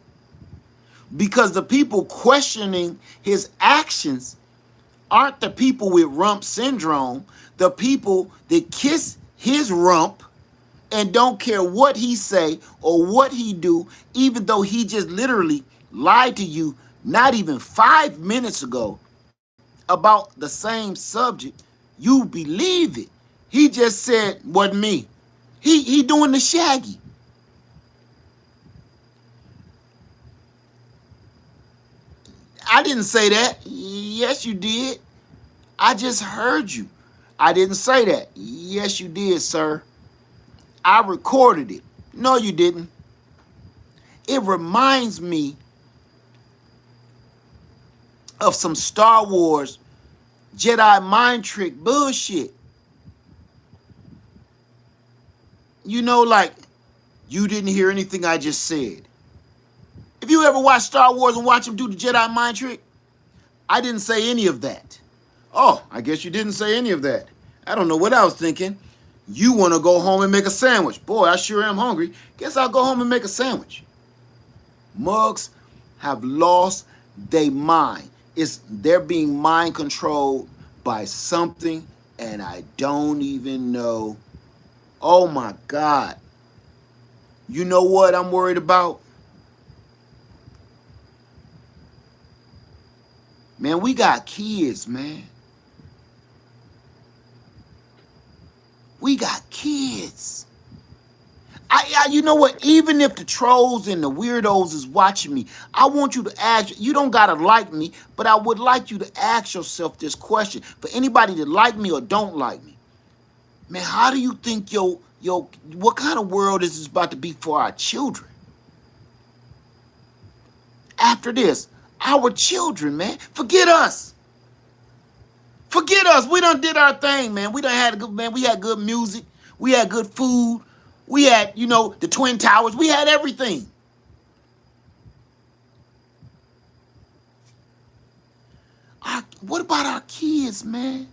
Because the people questioning his actions aren't the people with rump syndrome, the people that kiss his rump and don't care what he say or what he do, even though he just literally lied to you not even 5 minutes ago about the same subject, you believe it. He just said, wasn't me. He doing the shaggy. I didn't say that. Yes, you did. I just heard you. I didn't say that. Yes, you did, sir. I recorded it. No, you didn't. It reminds me of some Star Wars Jedi mind trick bullshit. You know, like, you didn't hear anything I just said. If you ever watch Star Wars and watch them do the Jedi mind trick, I didn't say any of that. Oh, I guess you didn't say any of that. I don't know what I was thinking. You want to go home and make a sandwich. Boy, I sure am hungry. Guess I'll go home and make a sandwich. Mugs have lost their mind. They're being mind controlled by something, and I don't even know. Oh my God. You know what I'm worried about? Man, we got kids, man. We got kids. You know what? Even if the trolls and the weirdos is watching me, I want you to ask. You don't gotta like me, but I would like you to ask yourself this question. For anybody that like me or don't like me, man, how do you think what kind of world is this about to be for our children? After this, our children, man, forget us. Forget us. We done did our thing, man. We done had a good, man. We had good music. We had good food. We had, the Twin Towers. We had everything. What about our kids, man?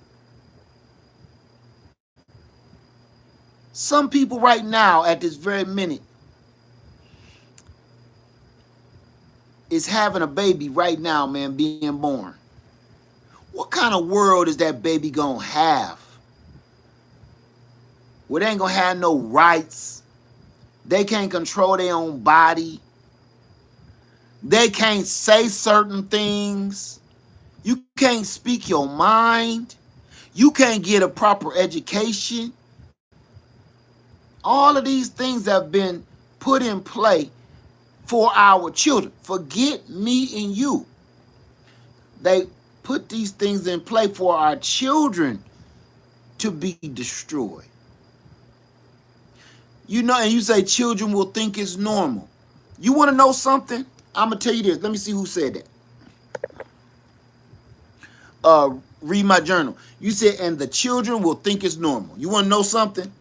Some people right now, at this very minute, is having a baby right now, man, being born. What kind of world is that baby gonna have? Where they ain't gonna have no rights. They can't control their own body. They can't say certain things. You can't speak your mind. You can't get a proper education. All of these things have been put in play for our children. Forget me and you. They put these things in play for our children to be destroyed. And you say children will think it's normal. You want to know something? I'm going to tell you this. Let me see who said that. Read my journal. You said, and the children will think it's normal. You want to know something?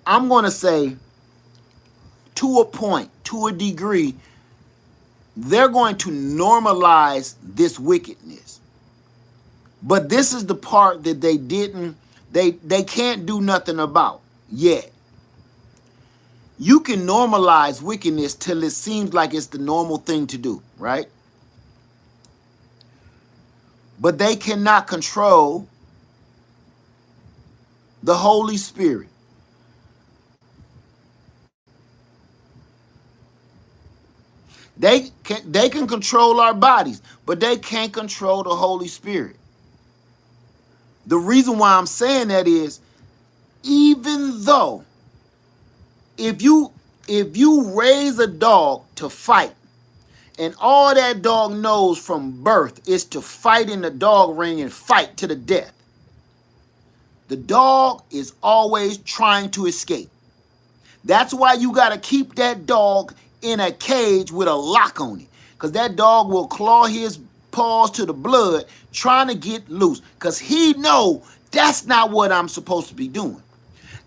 I'm going to say, to a point, to a degree, they're going to normalize this wickedness. But this is the part that they can't do nothing about yet. You can normalize wickedness till it seems like it's the normal thing to do, right? But they cannot control the Holy Spirit. They can control our bodies, but they can't control the Holy Spirit. The reason why I'm saying that is, even though if you raise a dog to fight, and all that dog knows from birth is to fight in the dog ring and fight to the death, the dog is always trying to escape. That's why you got to keep that dog in a cage with a lock on it, because that dog will claw his paws to the blood trying to get loose, because he know that's not what I'm supposed to be doing.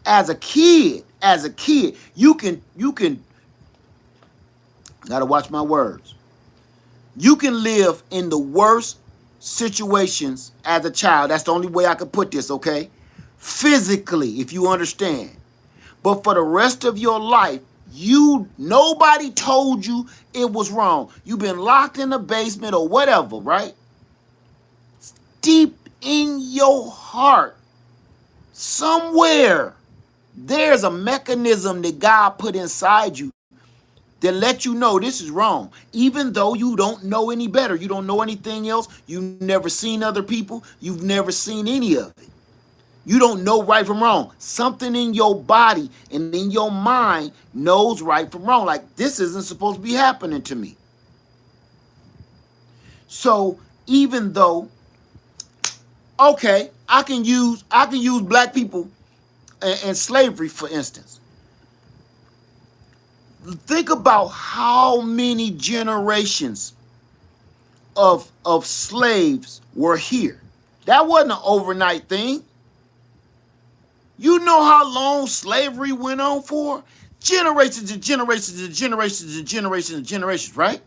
As a kid, you can gotta watch my words. You can live in the worst situations as a child. That's the only way I could put this, okay? Physically, if you understand. But for the rest of your life, nobody told you it was wrong. You've been locked in the basement or whatever, right? Deep in your heart, somewhere, there's a mechanism that God put inside you that let you know this is wrong. Even though you don't know any better, you don't know anything else, you've never seen other people, you've never seen any of it. You don't know right from wrong. Something in your body and in your mind knows right from wrong. Like, this isn't supposed to be happening to me. So even though, okay, I can use black people and slavery, for instance. Think about how many generations of slaves were here. That wasn't an overnight thing. You know how long slavery went on for? Generations and generations and generations and generations and generations, right?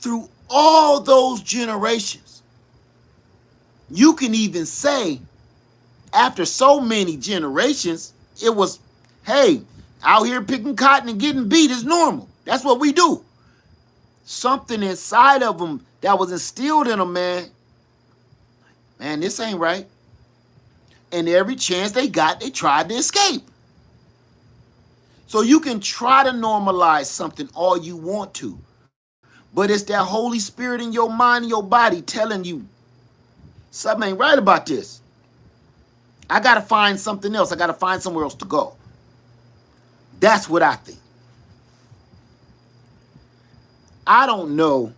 Through all those generations, you can even say, after so many generations, it was, hey, out here picking cotton and getting beat is normal. That's what we do. Something inside of them that was instilled in them, man, this ain't right. And every chance they got, they tried to escape. So you can try to normalize something all you want to, but it's that Holy Spirit in your mind and your body telling you something ain't right about this. I got to find something else. I got to find somewhere else to go. That's what I think. I don't know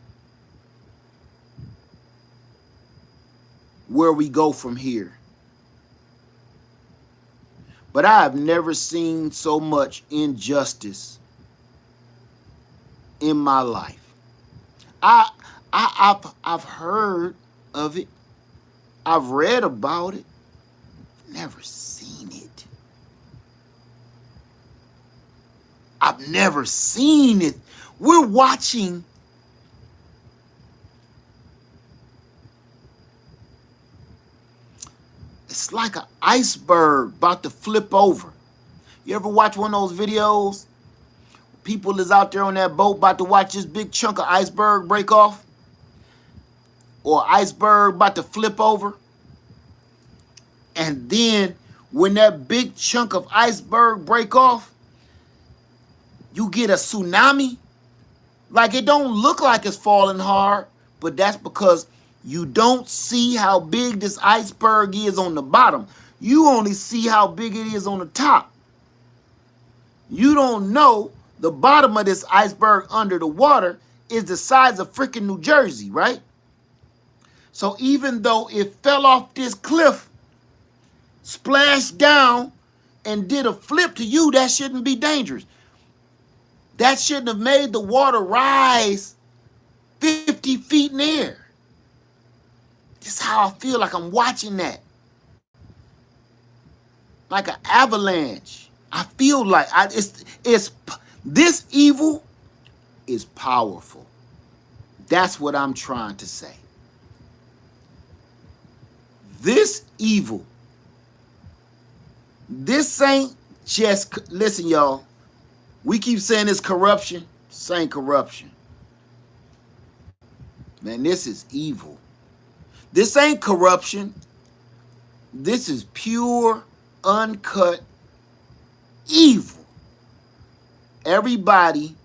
where we go from here, but I have never seen so much injustice in my life. I've heard of it. I've read about it. Never seen it. I've never seen it. We're watching it's like an iceberg about to flip over. You ever watch one of those videos? People is out there on that boat about to watch this big chunk of iceberg break off? Or iceberg about to flip over? And then when that big chunk of iceberg break off, you get a tsunami. Like, it don't look like it's falling hard, but that's because you don't see how big this iceberg is on the bottom. You only see how big it is on the top. You don't know the bottom of this iceberg under the water is the size of freaking New Jersey, right? So even though it fell off this cliff, splashed down, and did a flip to you, that shouldn't be dangerous. That shouldn't have made the water rise 50 feet in the air. This is how I feel like I'm watching that. Like an avalanche. I feel like it's this evil is powerful. That's what I'm trying to say. This evil, this ain't just, listen, y'all, we keep saying it's corruption. This ain't corruption. Man, this is evil. This ain't corruption. This is pure, uncut evil. Everybody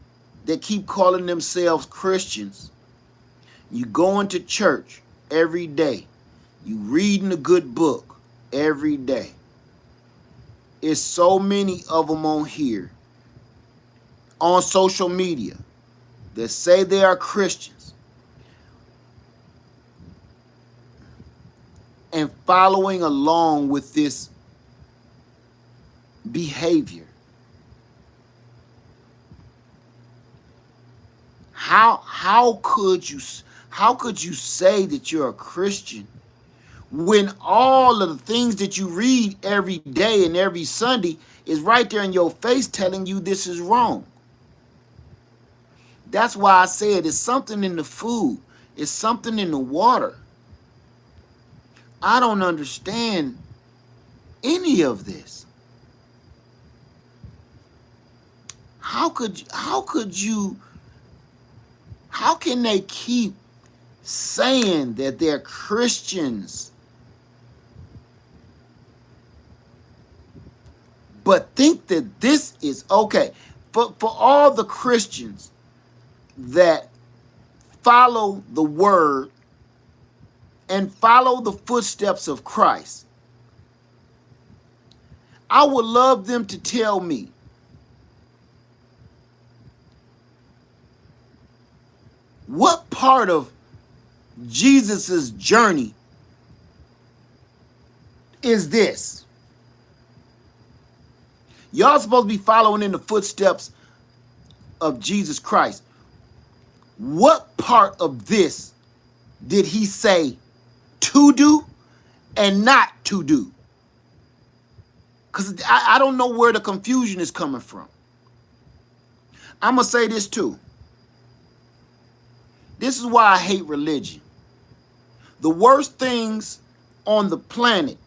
that keep calling themselves Christians, you going to church every day. You reading a good book every day. It's so many of them on here, on social media, that say they are Christians and following along with this behavior. How could you say that you're a Christian when all of the things that you read every day and every Sunday is right there in your face telling you this is wrong? That's why I said it's something in the food. It's something in the water. I don't understand any of this. How can they keep saying that they're Christians but think that this is okay? For all the Christians that follow the word and follow the footsteps of Christ, I would love them to tell me what part of Jesus's journey is this. Y'all supposed to be following in the footsteps of Jesus Christ. What part of this did he say to do and not to do? Because I don't know where the confusion is coming from. I'm going to say this too. This is why I hate religion. The worst things on the planet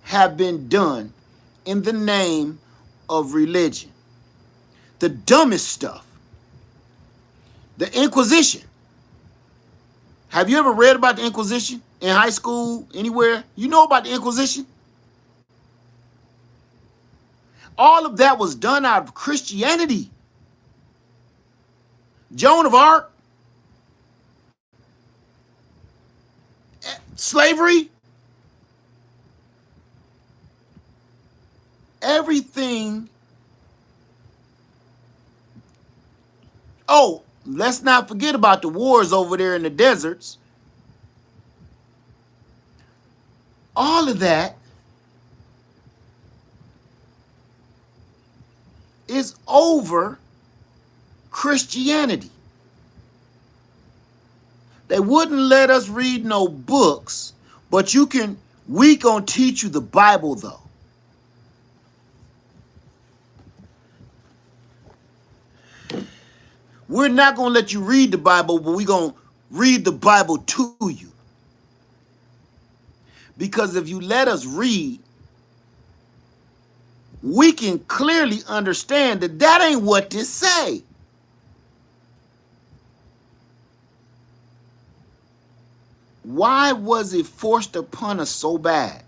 have been done in the name of religion. The dumbest stuff. The Inquisition. Have you ever read about the Inquisition in high school, anywhere? You know about the Inquisition? All of that was done out of Christianity. Joan of Arc, slavery, everything. Oh, let's not forget about the wars over there in the deserts. All of that is over Christianity. They wouldn't let us read no books, but we gonna teach you the Bible though. We're not gonna let you read the Bible, but we gonna read the Bible to you. Because if you let us read, we can clearly understand that that ain't what this say. Why was it forced upon us so bad?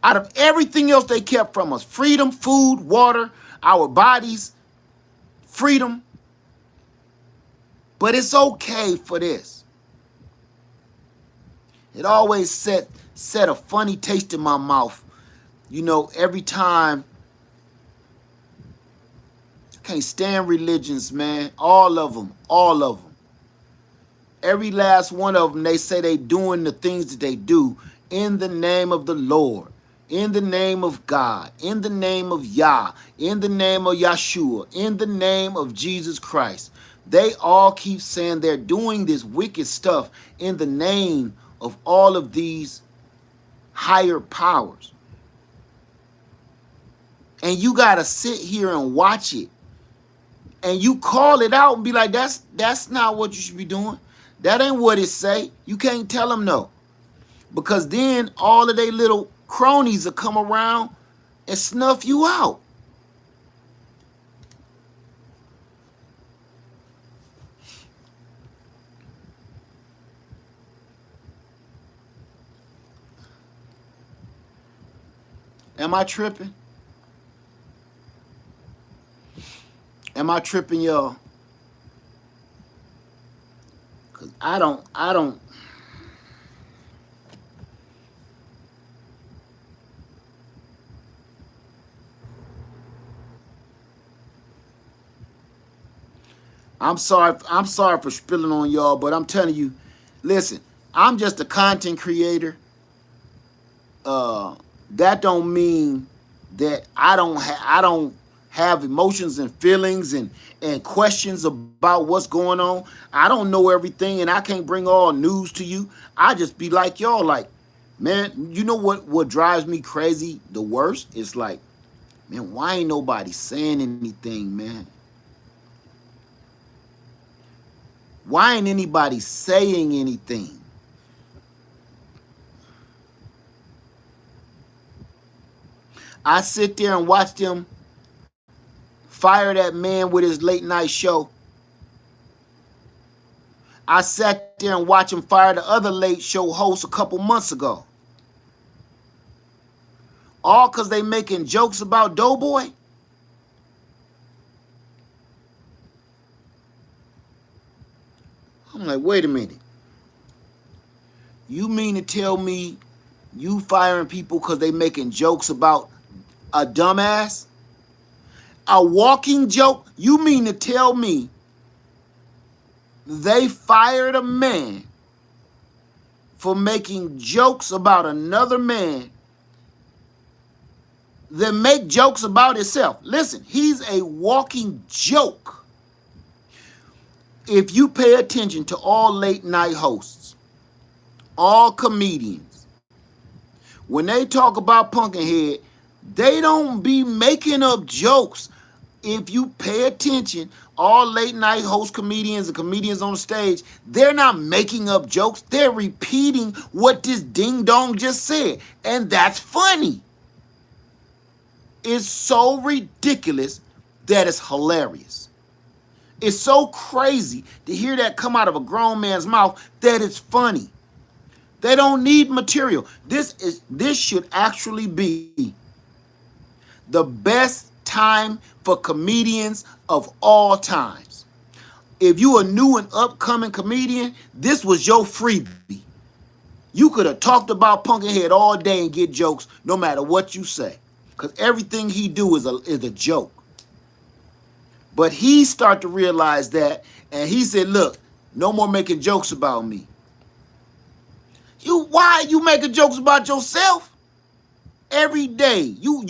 Out of everything else they kept from us, freedom, food, water, our bodies, freedom. But it's okay for this. It always set a funny taste in my mouth. You know, every time. I can't stand religions, man. All of them. All of them. Every last one of them, they say they doing the things that they do in the name of the Lord, in the name of God, in the name of Yah, in the name of Yeshua, in the name of Jesus Christ. They all keep saying they're doing this wicked stuff in the name of all of these higher powers. And you got to sit here and watch it. And you call it out and be like, that's not what you should be doing. That ain't what it say. You can't tell them no. Because then all of they little cronies will come around and snuff you out. Am I tripping? Am I tripping, y'all? Because I don't. I'm sorry for spilling on y'all, but I'm telling you, listen, I'm just a content creator. That don't mean that I don't have emotions and feelings and questions about what's going on. I don't know everything and I can't bring all news to you. I just be like y'all, like, man, you know what drives me crazy the worst? It's like, man, why ain't nobody saying anything, man? Why ain't anybody saying anything? I sit there and watch them fire that man with his late night show. I sat there and watched him fire the other late show host a couple months ago. All because they making jokes about Doughboy? wait a minute. You mean to tell me you firing people because they making jokes about a dumbass? A walking joke? You mean to tell me they fired a man for making jokes about another man that make jokes about himself? Listen, he's a walking joke. If you pay attention to all late night hosts, all comedians, when they talk about Pumpkinhead, they don't be making up jokes. If you pay attention, all late night host comedians and comedians on the stage, they're not making up jokes. They're repeating what this ding dong just said. And that's funny. It's so ridiculous that it's hilarious. It's so crazy to hear that come out of a grown man's mouth that it's funny. They don't need material. This should actually be the best time for comedians of all times. If you a new and upcoming comedian, this was your freebie. You could have talked about Pumpkinhead all day and get jokes no matter what you say. Because everything he do is a joke. But he started to realize that, and he said, look, no more making jokes about me. Why are you making jokes about yourself? Every day. You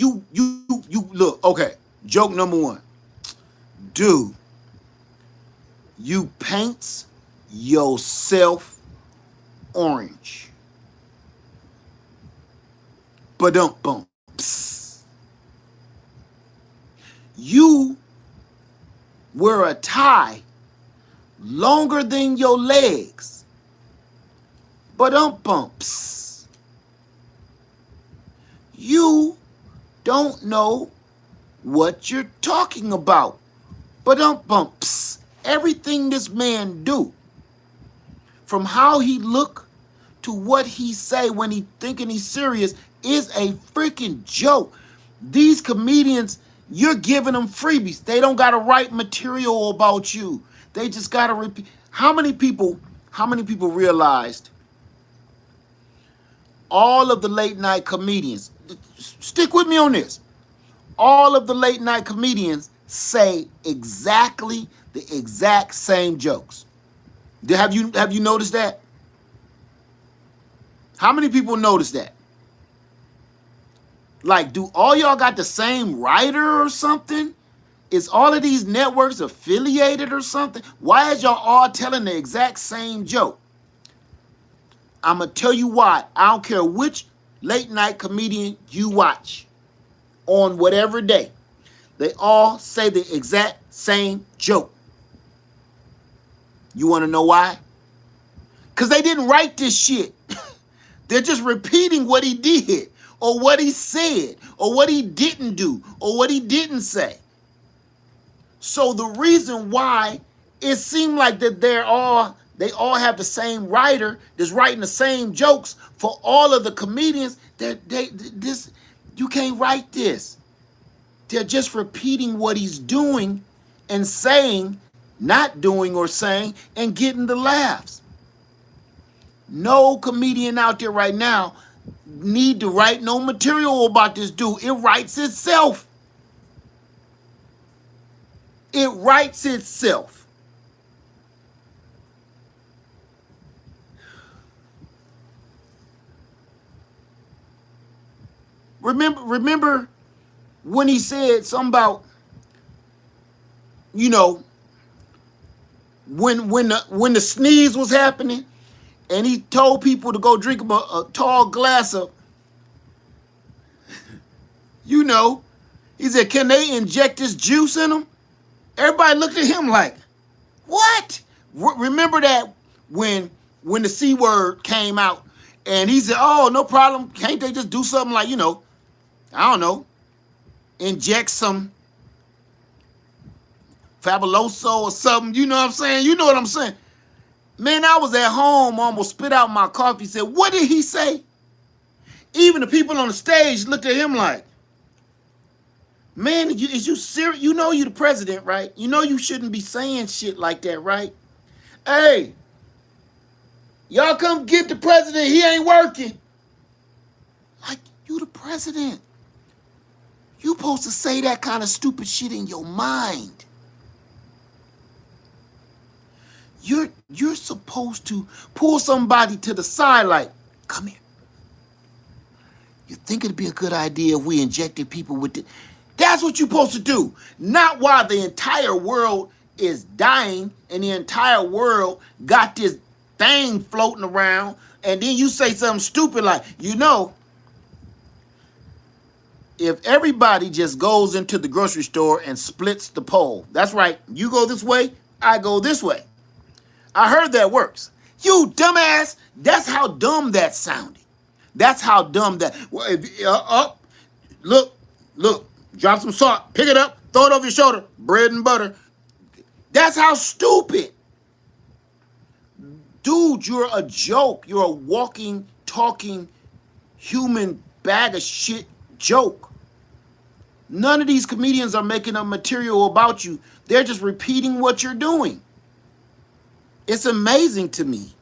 look, okay, joke number one. Dude, you paints yourself orange. Ba-dum-bum. You wear a tie longer than your legs. Ba-dum-bumps. You don't know what you're talking about. Ba-dum-bumps. Everything this man do, from how he look to what he say when he thinking he's serious, is a freaking joke. These comedians, you're giving them freebies. They don't got to write material about you. They just got to repeat. How many people realized all of the late night comedians, stick with me on this, all of the late night comedians say exactly the exact same jokes? Have you noticed that? How many people notice that? Like, do all y'all got the same writer or something? Is all of these networks affiliated or something? Why is y'all all telling the exact same joke? I'm going to tell you why. I don't care which late night comedian you watch on whatever day. They all say the exact same joke. You want to know why? Because they didn't write this shit. They're just repeating what he did, or what he said, or what he didn't do, or what he didn't say. So the reason why it seemed like that they all have the same writer that's writing the same jokes for all of the comedians, you can't write this. They're just repeating what he's doing and saying, not doing or saying, and getting the laughs. No comedian out there right now need to write no material about this dude. It writes itself. It writes itself. Remember when he said something about, you know, when the sneeze was happening, and he told people to go drink a tall glass of, you know, he said, can they inject this juice in them? Everybody looked at him like, what? Remember that when the C word came out, and he said, oh, no problem. Can't they just do something like, you know, I don't know, inject some fabuloso or something, you know what I'm saying? You know what I'm saying? Man, I was at home, almost spit out my coffee, said, what did he say? Even the people on the stage looked at him like, man, is you serious? You know you the president, right? You know you shouldn't be saying shit like that, right? Hey, Y'all come get the president. He ain't working. Like, you the president. You supposed to say that kind of stupid shit in your mind. You're supposed to pull somebody to the side like, come here. You think it'd be a good idea if we injected people with it? That's what you're supposed to do. Not while the entire world is dying and the entire world got this thing floating around, and then you say something stupid like, if everybody just goes into the grocery store and splits the pole, that's right, you go this way, I go this way. I heard that works. You dumbass, that's how dumb that sounded. That's how dumb that, look, drop some salt, pick it up, throw it over your shoulder, bread and butter. That's how stupid. Dude, you're a joke. You're a walking, talking, human bag of shit joke. None of these comedians are making up material about you. They're just repeating what you're doing. It's amazing to me.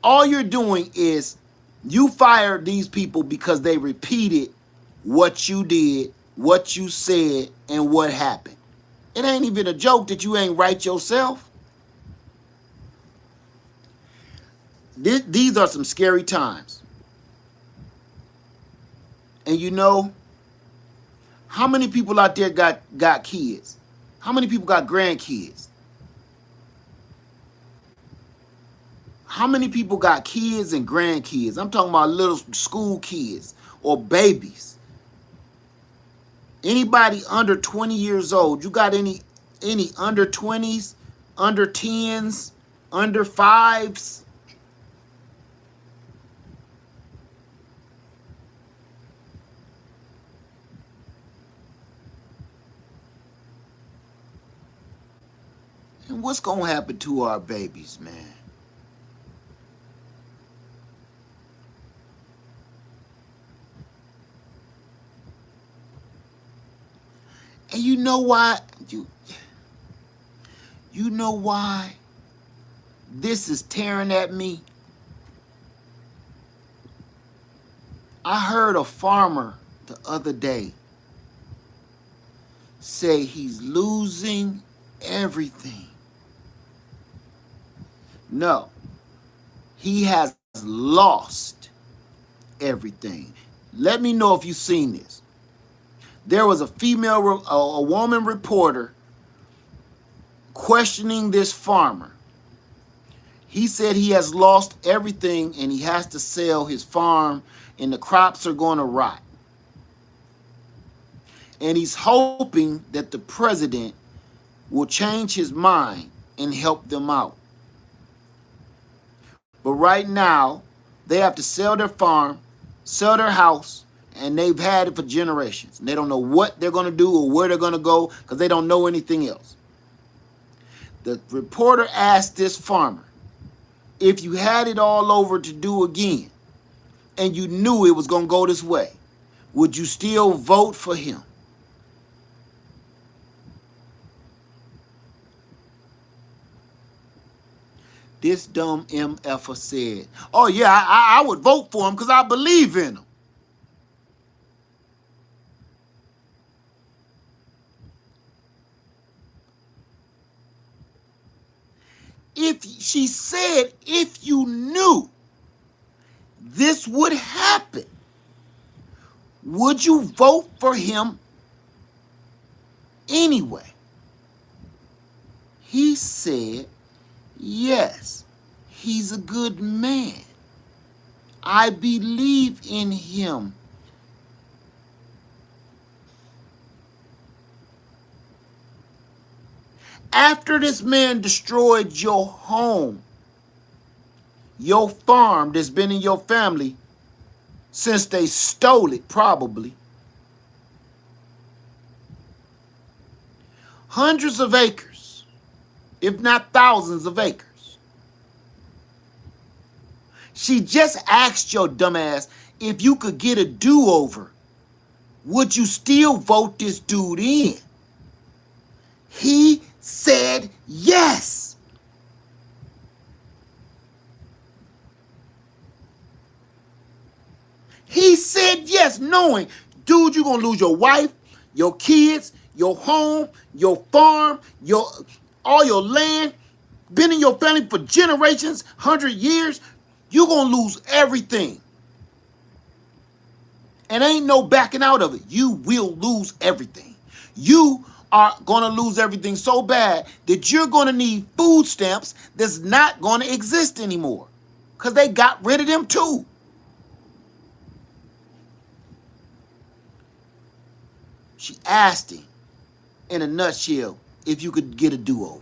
All you're doing is you fired these people because they repeated what you did, what you said, and what happened. It ain't even a joke that you ain't right yourself. These are some scary times. And how many people out there got kids? How many people got grandkids? How many people got kids and grandkids? I'm talking about little school kids or babies. Anybody under 20 years old? You got any under 20s, under 10s, under 5s? And what's going to happen to our babies, man? And you know why? You know why this is tearing at me? I heard a farmer the other day say he's losing everything. No, he has lost everything. Let me know if you've seen this. There was a woman reporter questioning this farmer. He said he has lost everything and he has to sell his farm and the crops are going to rot. And he's hoping that the president will change his mind and help them out. But right now, they have to sell their farm, sell their house, and they've had it for generations. And they don't know what they're going to do or where they're going to go because they don't know anything else. The reporter asked this farmer, if you had it all over to do again and you knew it was going to go this way, would you still vote for him? This dumb MFer said, oh yeah, I would vote for him because I believe in him. She said, if you knew this would happen, would you vote for him anyway? He said, yes, he's a good man. I believe in him. After this man destroyed your home, your farm that's been in your family since they stole it, probably, hundreds of acres, if not thousands of acres. She just asked your dumbass if you could get a do-over, would you still vote this dude in? He said yes. said yes, knowing, dude, you're going to lose your wife, your kids, your home, your farm, all your land, been in your family for generations, 100 years. You're going to lose everything. And ain't no backing out of it. You will lose everything. You are going to lose everything so bad that you're going to need food stamps that's not going to exist anymore. Because they got rid of them too. She asked him, in a nutshell, if you could get a do-over.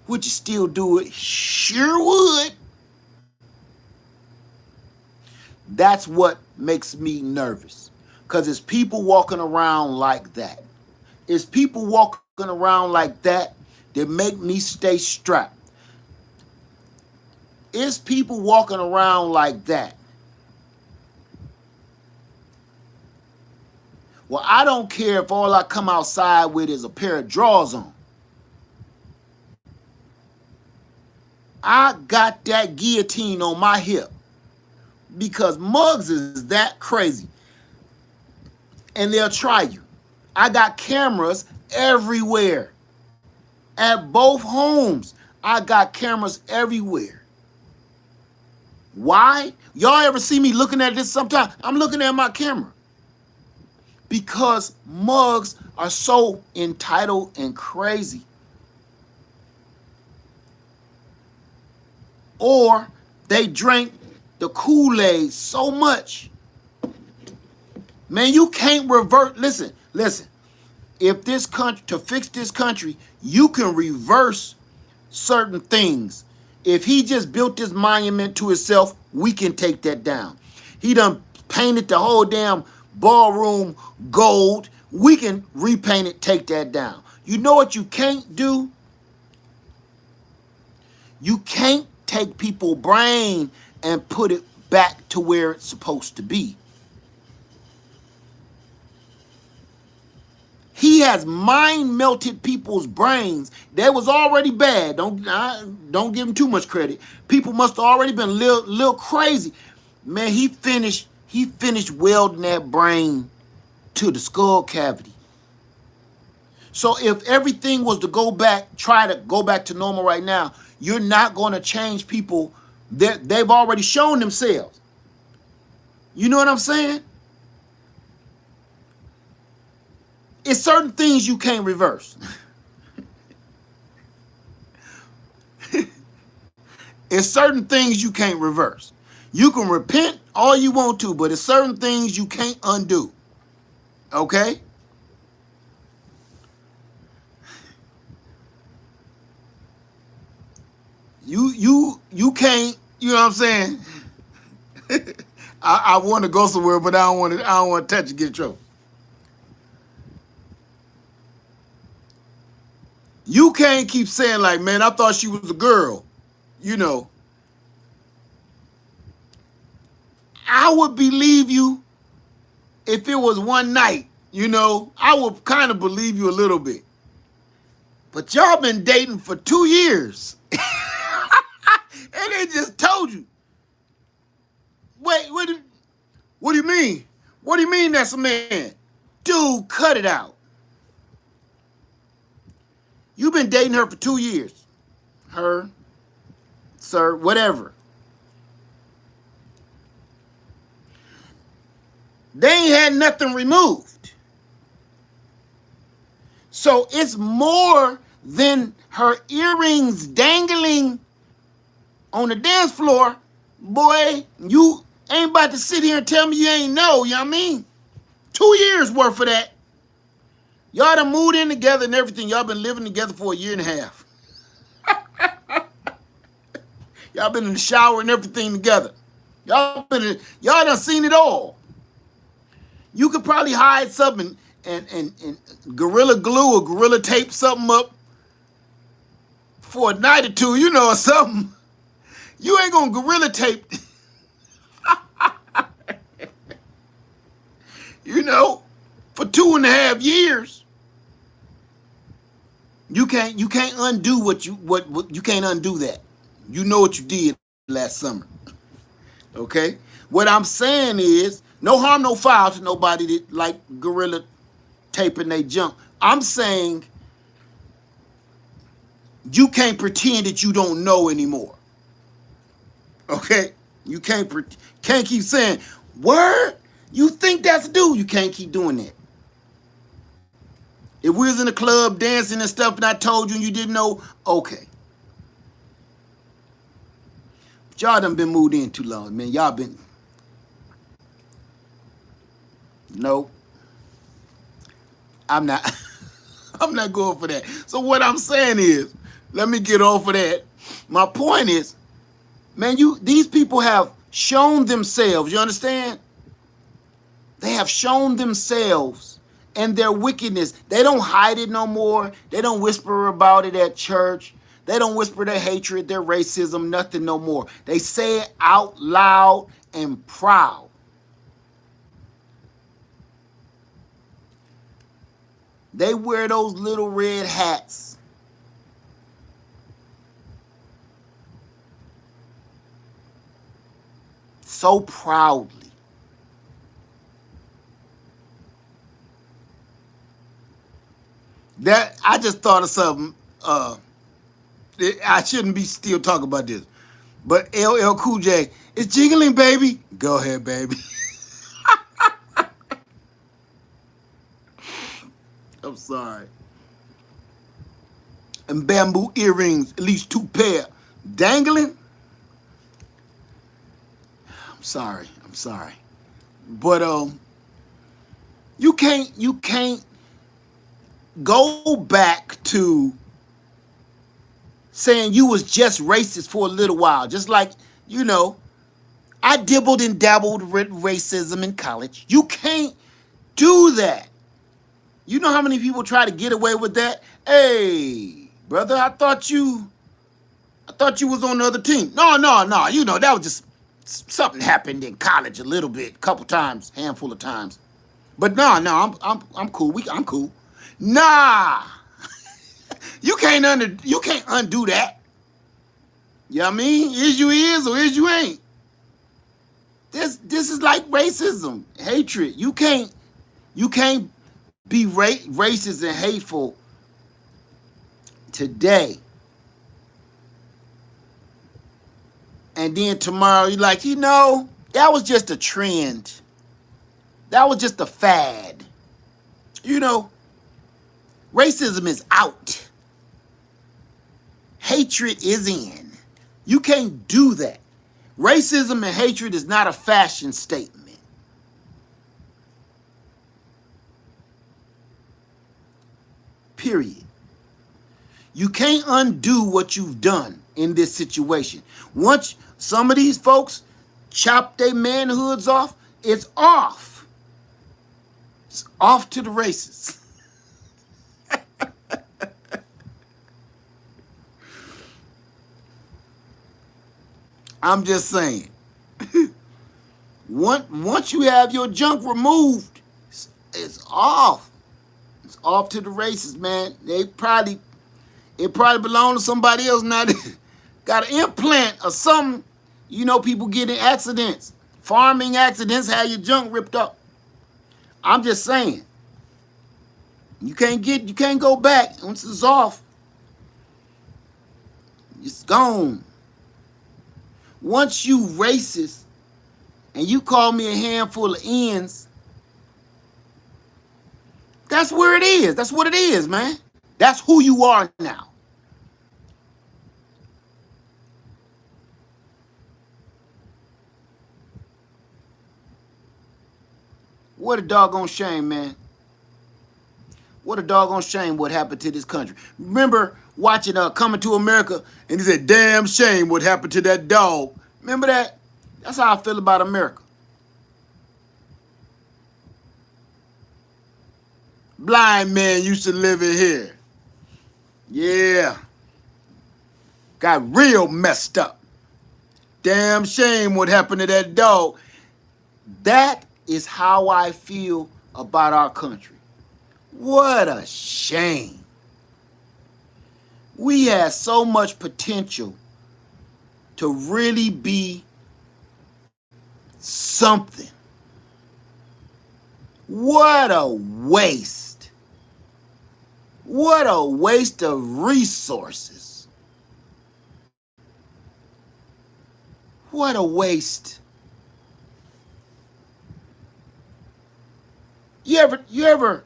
Would you still do it? Sure would. That's what makes me nervous. Because it's people walking around like that. It's people walking around like that that make me stay strapped. It's people walking around like that. Well, I don't care if all I come outside with is a pair of drawers on. I got that guillotine on my hip because mugs is that crazy. And they'll try you. I got cameras everywhere. At both homes, I got cameras everywhere. Why? Y'all ever see me looking at this sometime? I'm looking at my camera. Because mugs are so entitled and crazy. Or they drank the Kool-Aid so much. Man, you can't revert. Listen. If this country, to fix this country, you can reverse certain things. If he just built this monument to himself, we can take that down. He done painted the whole damn ballroom gold. We can repaint it, take that down. You know what you can't do? You can't take people's brain and put it back to where it's supposed to be. He has mind-melted people's brains. That was already bad. Don't give him too much credit. People must have already been a little crazy. Man, he finished welding that brain to the skull cavity. So if everything was to try to go back to normal right now, you're not going to change people that they've already shown themselves. You know what I'm saying? It's certain things you can't reverse. It's certain things you can't reverse. You can repent all you want to, but it's certain things you can't undo. Okay? You can't, you know what I'm saying? I want to go somewhere, but I don't want to touch and get in trouble. You can't keep saying like, man, I thought she was a girl. You know. I would believe you if it was one night. You know, I would kind of believe you a little bit. But y'all been dating for 2 years. And they just told you. Wait, what do you mean? What do you mean that's a man? Dude, cut it out. You've been dating her for 2 years. Her, sir, whatever. They ain't had nothing removed. So it's more than her earrings dangling on the dance floor. Boy, you ain't about to sit here and tell me you ain't know, you know what I mean? 2 years worth of that. Y'all done moved in together and everything. Y'all been living together for 1.5 years. Y'all been in the shower and everything together. Y'all done seen it all. You could probably hide something and gorilla glue or gorilla tape something up for a night or two, you know, or something. You ain't gonna gorilla tape, you know, for 2.5 years. You can't undo what you can't undo that. You know what you did last summer. Okay? What I'm saying is No harm, no foul to nobody that like gorilla taping they junk. I'm saying you can't pretend that you don't know anymore. Okay? You can't keep saying, word? You think that's due? You can't keep doing that. If we was in the club dancing and stuff and I told you and you didn't know, okay. But y'all done been moved in too long, man. Y'all been... No. I'm not... I'm not going for that. So what I'm saying is, let me get off of that. My point is, man, these people have shown themselves, you understand? They have shown themselves and their wickedness. They don't hide it no more. They don't whisper about it at church. They don't whisper their hatred, their racism, nothing no more. They say it out loud and proud. They wear those little red hats. So proudly. That I just thought of something. I shouldn't be still talking about this, but LL Cool J is jiggling, baby. Go ahead, baby. I'm sorry. And bamboo earrings, at least 2 pair, dangling. I'm sorry. But you can't go back to saying you was just racist for a little while. Just like, I dibbled and dabbled with racism in college. You can't do that. You know how many people try to get away with that? Hey, brother, I thought you was on the other team. No. That was just something happened in college a little bit, couple times, handful of times. But no, I'm cool. I'm cool. Nah. You can't undo that. You know what I mean? Is you is or is you ain't. This is like racism, hatred. You can't be racist and hateful today. And then tomorrow you're like, that was just a trend. That was just a fad. Racism is out. Hatred is in. You can't do that. Racism and hatred is not a fashion statement. Period. You can't undo what you've done in this situation. Once some of these folks chop their manhoods off, it's off. It's off to the races. I'm just saying. Once you have your junk removed, it's off. It's off to the races, man. It probably belonged to somebody else now. Got an implant or something. People get in accidents. Farming accidents, have your junk ripped up. I'm just saying. You can't go back. Once it's off, it's gone. Once you racist and you call me a handful of ends, that's where it is. That's what it is, man. That's who you are now. What a doggone shame, man. What a doggone shame what happened to this country. Remember watching Coming to America, and he said, damn shame what happened to that dog. Remember that? That's how I feel about America. Blind man used to live in here. Yeah. Got real messed up. Damn shame what happened to that dog. That is how I feel about our country. What a shame. We had so much potential to really be something. What a waste. What a waste of resources. What a waste. You ever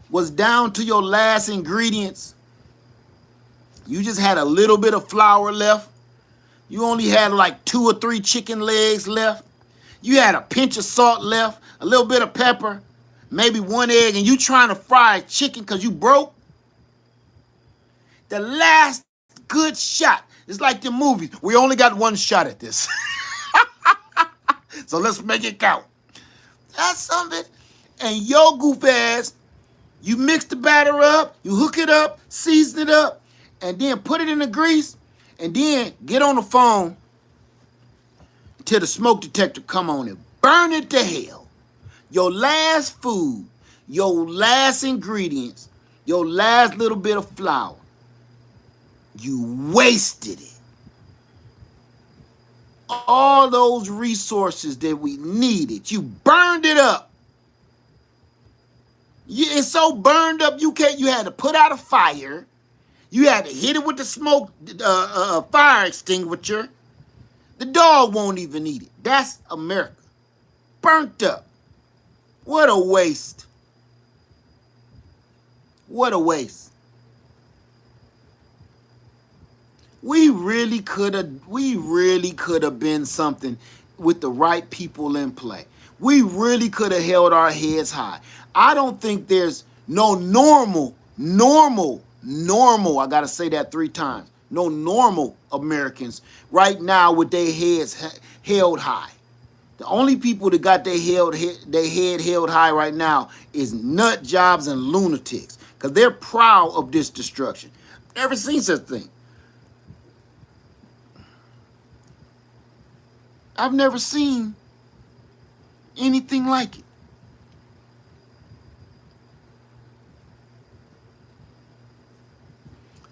was down to your last ingredients? You just had a little bit of flour left. You only had like 2 or 3 chicken legs left. You had a pinch of salt left, a little bit of pepper, maybe 1 egg, and you trying to fry chicken because you broke. The last good shot. It's like the movies. We only got 1 shot at this. So let's make it count. That's something. And your goof ass, you mix the batter up, you hook it up, season it up, and then put it in the grease, and then get on the phone till the smoke detector come on and burn it to hell. Your last food, your last ingredients, your last little bit of flour, you wasted it. All those resources that we needed, you burned it up. It's so burned up you had to put out a fire. You had to hit it with the smoke fire extinguisher. The dog won't even eat it. That's America. Burnt up. What a waste. What a waste. We really could have been something with the right people in play. We really could have held our heads high. I don't think there's no normal, I gotta say that 3 times. No normal Americans right now with their heads held high. The only people that got their head held high right now is nut jobs and lunatics, because they're proud of this destruction. Never seen such a thing. I've never seen anything like it.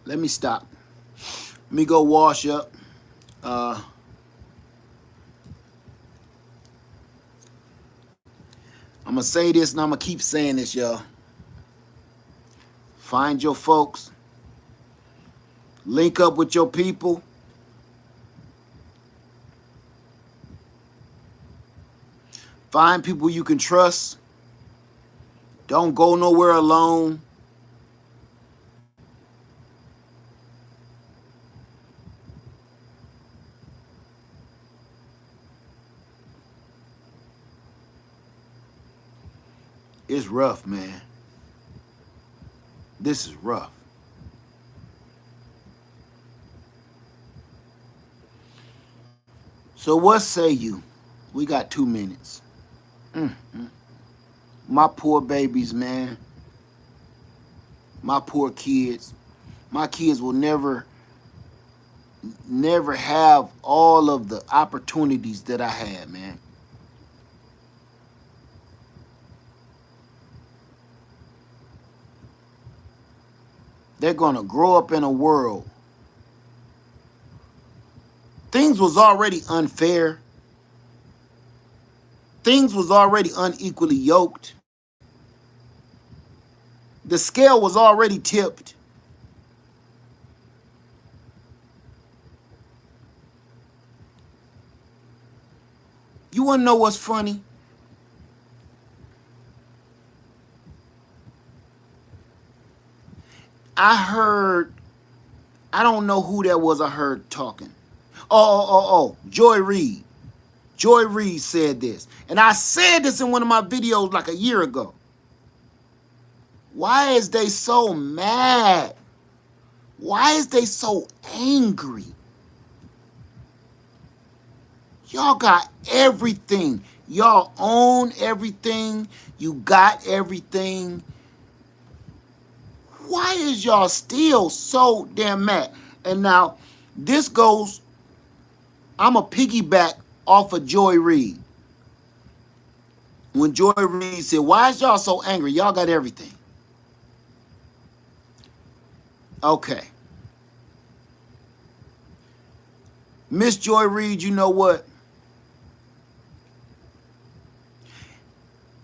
Let me stop. Let me go wash up. I'm going to say this and I'm going to keep saying this, y'all. Find your folks. Link up with your people. Find people you can trust. Don't go nowhere alone. It's rough, man. This is rough. So what say you? We got 2 minutes. My poor babies, man. My poor kids. My kids will never have all of the opportunities that I had, man. They're gonna grow up in a world. Things was already unfair. Things was already unequally yoked. The scale was already tipped. You wanna know what's funny? I don't know who that was I heard talking. Oh, Joy Reid. Joy Reid said this. And I said this in one of my videos like a year ago. Why is they so mad? Why is they so angry? Y'all got everything. Y'all own everything. You got everything. Why is y'all still so damn mad? And now, this goes, I'm a piggyback off of Joy Reid. When Joy Reid said, why is y'all so angry? Y'all got everything. Okay. Miss Joy Reid, you know what?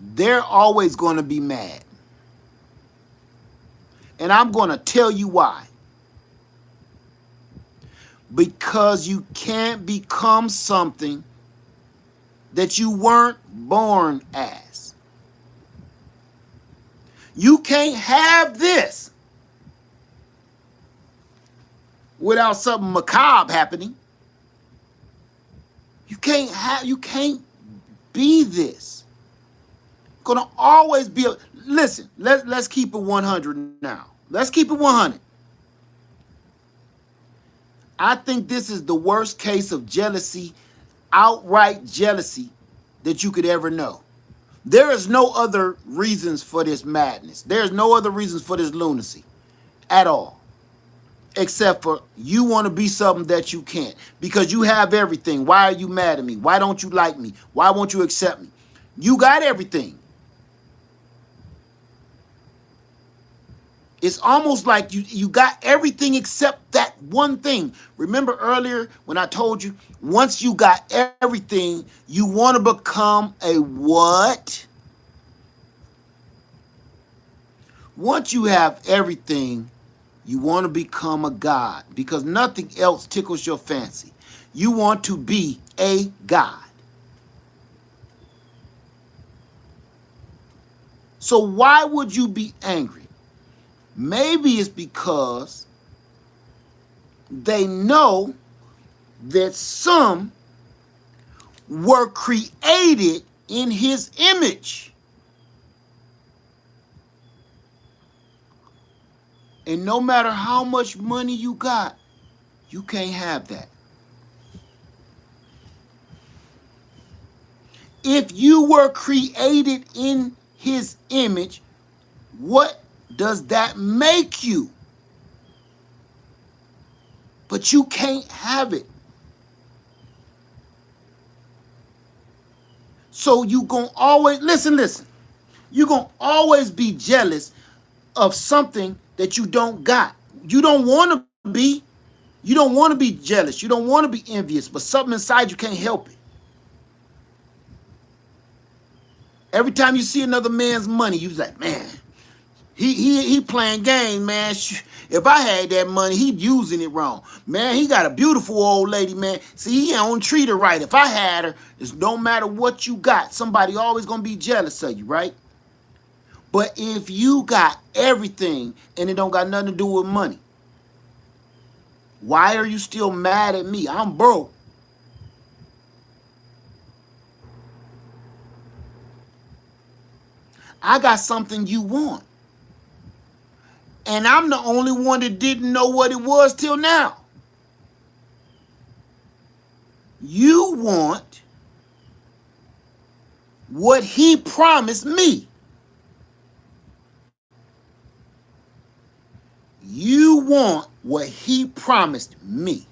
they're always going to be mad. And I'm going to tell you why. Because you can't become something that you weren't born as. You can't have this without something macabre happening. You can't be this. Gonna always be a, listen, let's keep it 100 now. Let's keep it 100. I think this is the worst case of jealousy, outright jealousy, that you could ever know. There is no other reasons for this madness. There's no other reasons for this lunacy at all. Except for you want to be something that you can't. Because you have everything. Why are you mad at me? Why don't you like me? Why won't you accept me? You got everything. It's almost like you got everything except that one thing. Remember earlier when I told you, once you got everything, you want to become a what? Once you have everything, you want to become a god because nothing else tickles your fancy. You want to be a god. So why would you be angry? Maybe it's because they know that some were created in his image. And no matter how much money you got, you can't have that. If you were created in his image, what does that make you? But you can't have it. So you gonna always, listen. You gonna always be jealous of something that you don't got. You don't want to be. You don't want to be jealous. You don't want to be envious, but something inside you can't help it. Every time you see another man's money, you're like, man, he playing game, man. If I had that money, he'd using it wrong. Man, he got a beautiful old lady, man. See, he don't treat her right. If I had her, it's no matter what you got, somebody always gonna be jealous of you, right? But if you got everything and it don't got nothing to do with money, why are you still mad at me? I'm broke. I got something you want. And I'm the only one that didn't know what it was till now. You want what he promised me. You want what he promised me.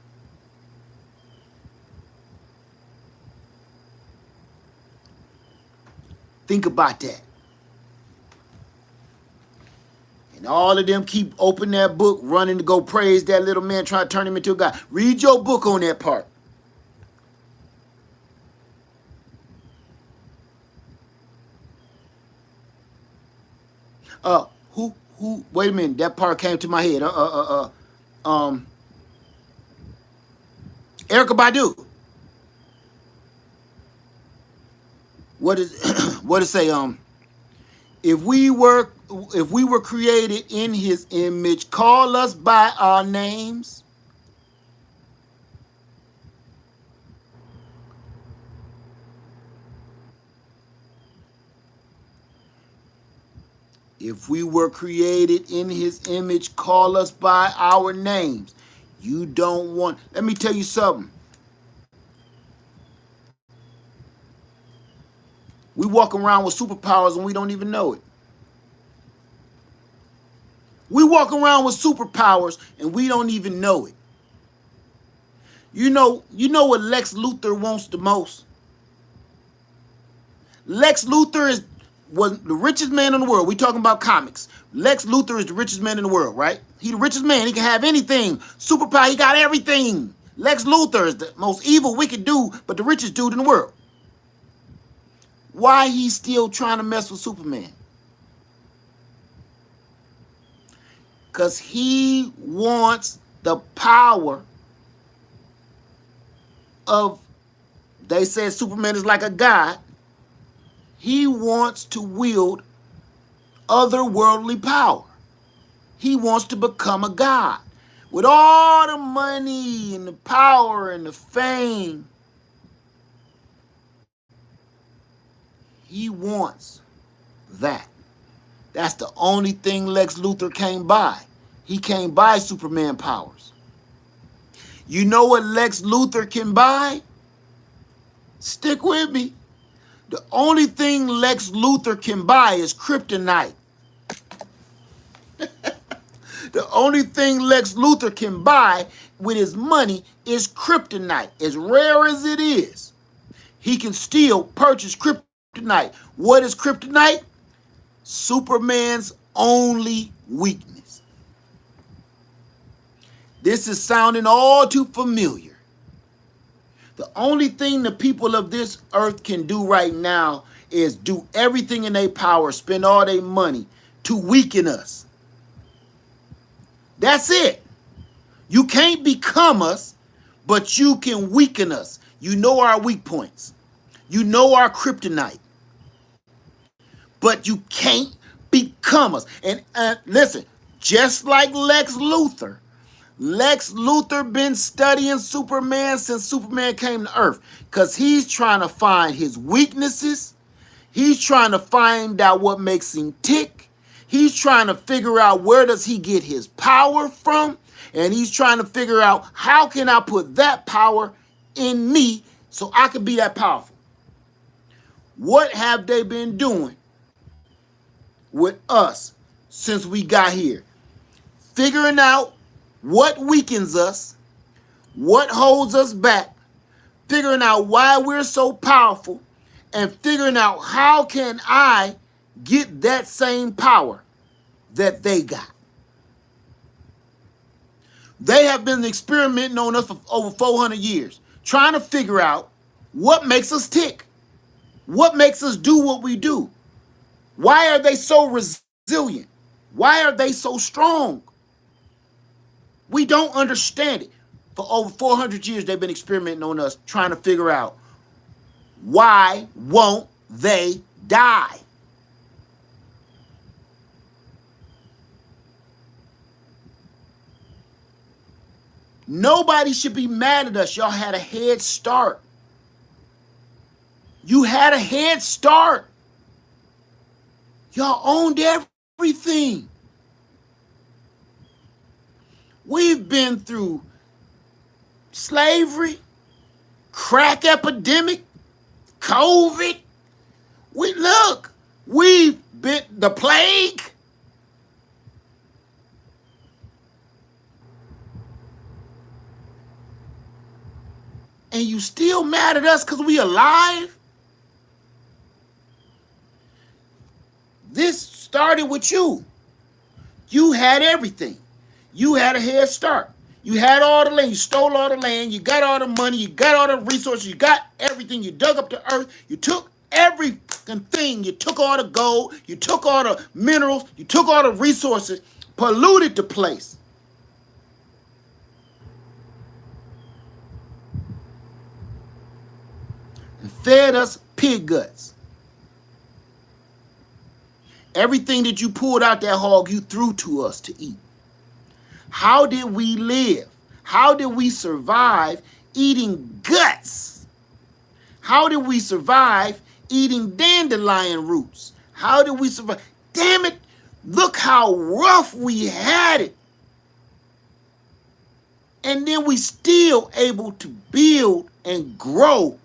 Think about that. And all of them keep opening that book, running to go praise that little man, trying to turn him into a God. Read your book on that part. Wait a minute, that part came to my head. Erykah Badu. What it say? If we were created in his image, call us by our names. If we were created in his image, call us by our names. You don't want, let me tell you something. We walk around with superpowers and we don't even know it. We walk around with superpowers and we don't even know it. You know what Lex Luthor wants the most? Lex Luthor was the richest man in the world. We talking about comics. Lex Luthor is the richest man in the world, right? He the richest man. He can have anything. Superpower, he got everything. Lex Luthor is the most evil, wicked dude, but the richest dude in the world. Why he's still trying to mess with Superman? Because he wants the power of, they said Superman is like a god. He wants to wield otherworldly power. He wants to become a god. With all the money and the power and the fame, he wants that. That's the only thing Lex Luthor came by. He came by Superman powers. You know what Lex Luthor can buy? Stick with me. The only thing Lex Luthor can buy is kryptonite. The only thing Lex Luthor can buy with his money is kryptonite. As rare as it is, he can still purchase kryptonite. What is kryptonite? Superman's only weakness. This is sounding all too familiar. The only thing the people of this earth can do right now is do everything in their power, spend all their money to weaken us. That's it. You can't become us, but you can weaken us. You know our weak points. You know our kryptonite. But you can't become us. And listen, just like Lex Luthor been studying Superman since Superman came to Earth, because he's trying to find his weaknesses. He's trying to find out what makes him tick. He's trying to figure out where does he get his power from. And he's trying to figure out how can I put that power in me so I can be that powerful. What have they been doing with us since we got here? Figuring out what weakens us, what holds us back, figuring out why we're so powerful, and figuring out how can I get that same power that they got. They have been experimenting on us for over 400 years, trying to figure out what makes us tick, what makes us do what we do. Why are they so resilient? Why are they so strong? We don't understand it. For over 400 years, they've been experimenting on us, trying to figure out why won't they die? Nobody should be mad at us. Y'all had a head start. You had a head start. Y'all owned everything. We've been through slavery, crack epidemic, COVID. We've been the plague. And you still mad at us because we alive? This started with you. You had everything. You had a head start. You had all the land. You stole all the land. You got all the money. You got all the resources. You got everything. You dug up the earth. You took every thing. You took all the gold. You took all the minerals. You took all the resources. Polluted the place. And fed us pig guts. Everything that you pulled out that hog, you threw to us to eat. How did we live? How did we survive eating guts? How did we survive eating dandelion roots? How did we survive? Damn it, look how rough we had it. And then we still able to build and grow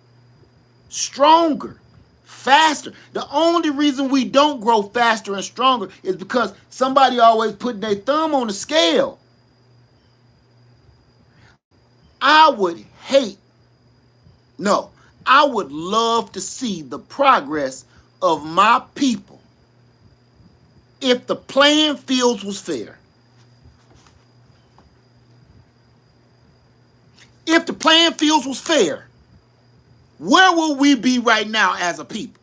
stronger, faster. The only reason we don't grow faster and stronger is because somebody always putting their thumb on the scale. I would love to see the progress of my people if the playing fields was fair. If the playing fields was fair, where will we be right now as a people?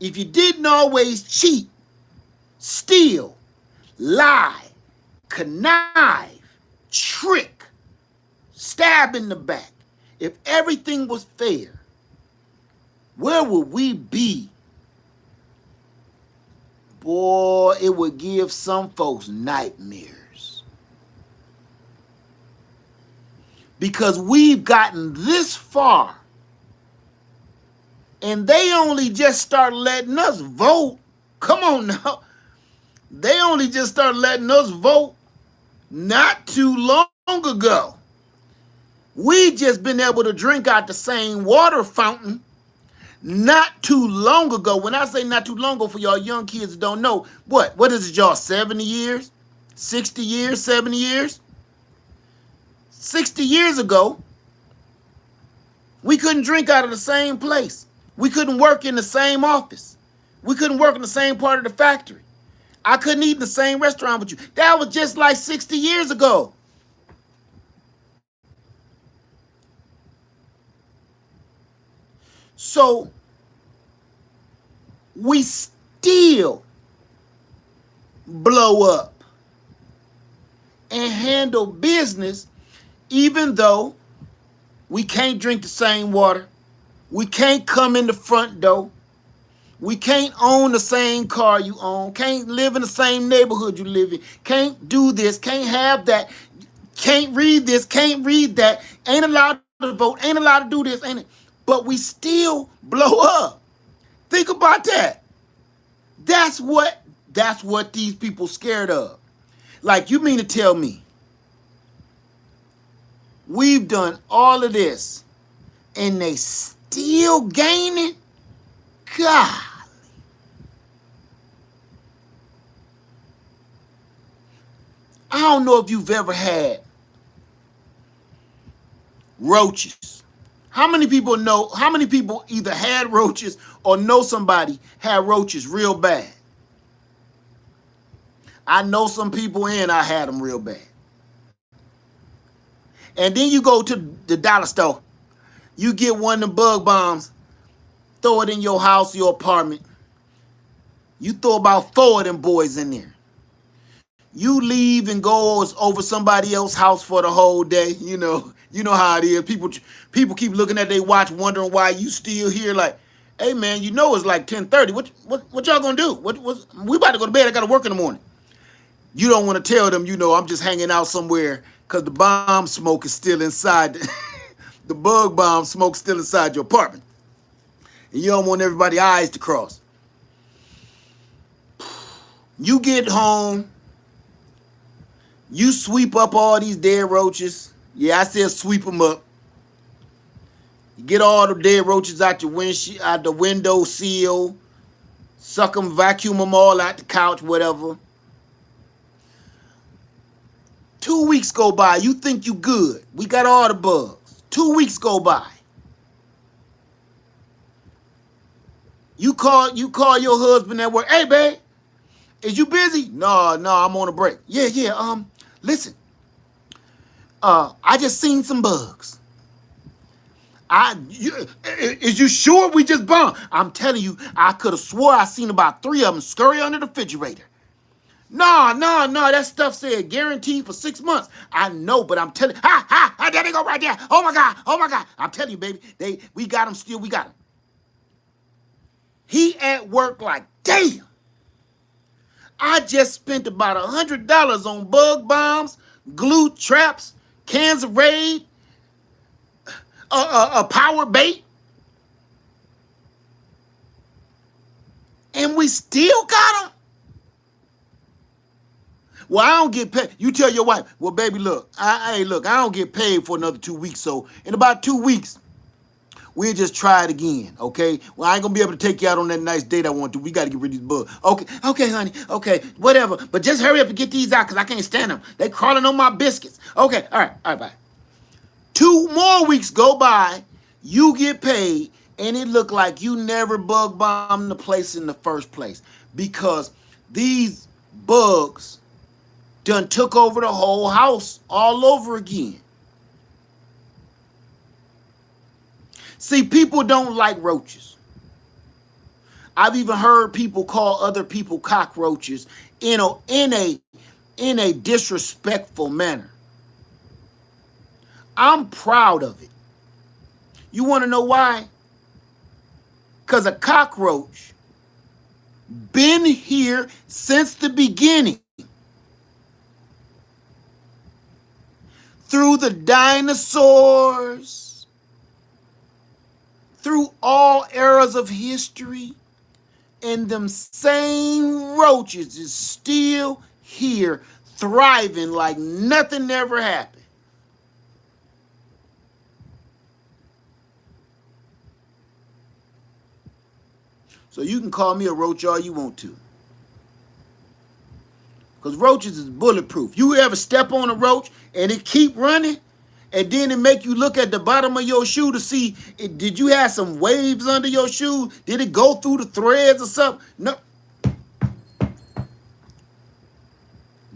if you didn't always cheat, steal, lie, connive, trick, stab in the back, if everything was fair, where would we be? Boy, it would give some folks nightmares. Because we've gotten this far, and they only just start letting us vote. Come on now. They only just started letting us vote not too long ago. We just been able to drink out the same water fountain not too long ago. When I say not too long ago, for y'all young kids that don't know, what is it, y'all, 70 years? 60 years, 70 years? 60 years ago, we couldn't drink out of the same place. We couldn't work in the same office. We couldn't work in the same part of the factory. I couldn't eat in the same restaurant with you. That was just like 60 years ago. So we still blow up and handle business even though we can't drink the same water. We can't come in the front door. We can't own the same car you own. Can't live in the same neighborhood you live in. Can't do this. Can't have that. Can't read this. Can't read that. Ain't allowed to vote. Ain't allowed to do this. Ain't it? But we still blow up. Think about that. That's what these people scared of. Like, you mean to tell me we've done all of this and they still gaining? God. I don't know if you've ever had roaches. How many people either had roaches or know somebody had roaches real bad? I know some people and I had them real bad. And then you go to the dollar store, you get one of them bug bombs, throw it in your house, your apartment. You throw about 4 of them boys in there. You leave and go over somebody else's house for the whole day. You know how it is. People keep looking at their watch, wondering why you still here. Like, hey man, you know it's like 10:30. What y'all gonna do? We about to go to bed. I gotta work in the morning. You don't want to tell them, I'm just hanging out somewhere because the bomb smoke is still inside. The bug bomb smoke still inside your apartment, and you don't want everybody's eyes to cross. You get home. You sweep up all these dead roaches. Yeah, I said sweep them up. You get all the dead roaches out out the window sill. Suck them, vacuum them all out the couch, whatever. 2 weeks go by. You think you good. We got all the bugs. 2 weeks go by. You call your husband at work. Hey, babe, is you busy? No, I'm on a break. Yeah. Listen. I just seen some bugs. Is you sure we just bombed? I'm telling you, I could have swore I seen about 3 of them scurry under the refrigerator. No, that stuff said guaranteed for 6 months. I know, but I'm telling you, there they go right there. Oh my God. I'm telling you, baby, we got them still, we got them. He at work like, damn. I just spent about $100 on bug bombs, glue traps, cans of Raid, a power bait, and we still got them. Well, I don't get paid. You tell your wife, well, baby, look, I don't get paid for another 2 weeks. So in about 2 weeks, we'll just try it again, okay? Well, I ain't gonna be able to take you out on that nice date I want to. We gotta get rid of these bugs. Okay, honey, okay, whatever. But just hurry up and get these out because I can't stand them. They crawling on my biscuits. Okay, all right, bye. 2 more weeks go by, you get paid, and it look like you never bug bombed the place in the first place because these bugs done took over the whole house all over again. See, people don't like roaches. I've even heard people call other people cockroaches in a disrespectful manner. I'm proud of it. You want to know why? Because a cockroach been here since the beginning. Through the dinosaurs, through all eras of history, and them same roaches is still here, thriving like nothing ever happened. So you can call me a roach all you want to. Because roaches is bulletproof. You ever step on a roach and it keep running, and then it make you look at the bottom of your shoe to see, did you have some waves under your shoe? Did it go through the threads or something? No.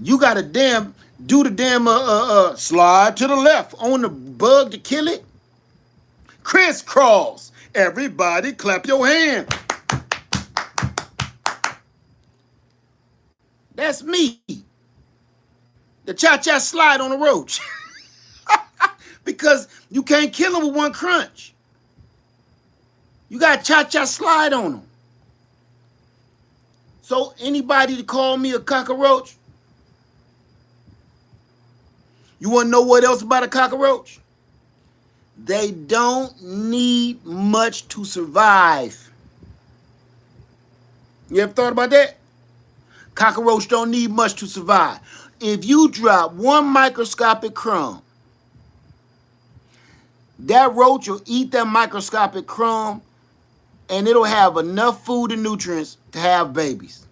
You got to do the damn slide to the left on the bug to kill it. Crisscross. Everybody clap your hand. That's me. The cha-cha slide on a roach. Because you can't kill them with one crunch. You got cha-cha slide on them. So anybody to call me a cockroach? You want to know what else about a cockroach? They don't need much to survive. You ever thought about that? Cockroach don't need much to survive. If you drop one microscopic crumb, that roach will eat that microscopic crumb, and it'll have enough food and nutrients to have babies.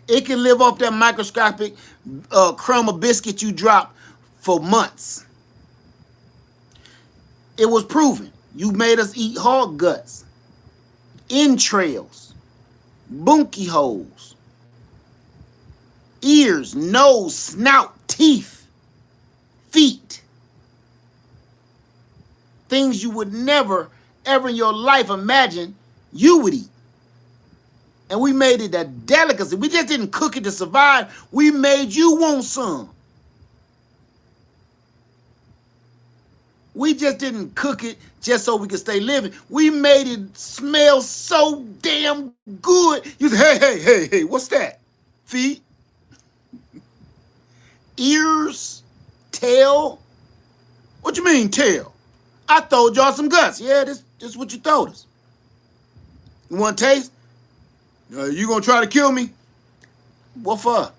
It can live off that microscopic crumb of biscuit you drop for months. It was proven. You made us eat hog guts, entrails, bunkie holes, ears, nose, snout, teeth, feet. Things you would never, ever in your life imagine you would eat. And we made it a delicacy. We just didn't cook it to survive. We made you want some. We just didn't cook it just so we could stay living. We made it smell so damn good. You say, hey, what's that? Feet? Ears? Tail? What you mean tail? I told y'all some guts. Yeah, this is what you told us. You want to taste? You gonna try to kill me? What for?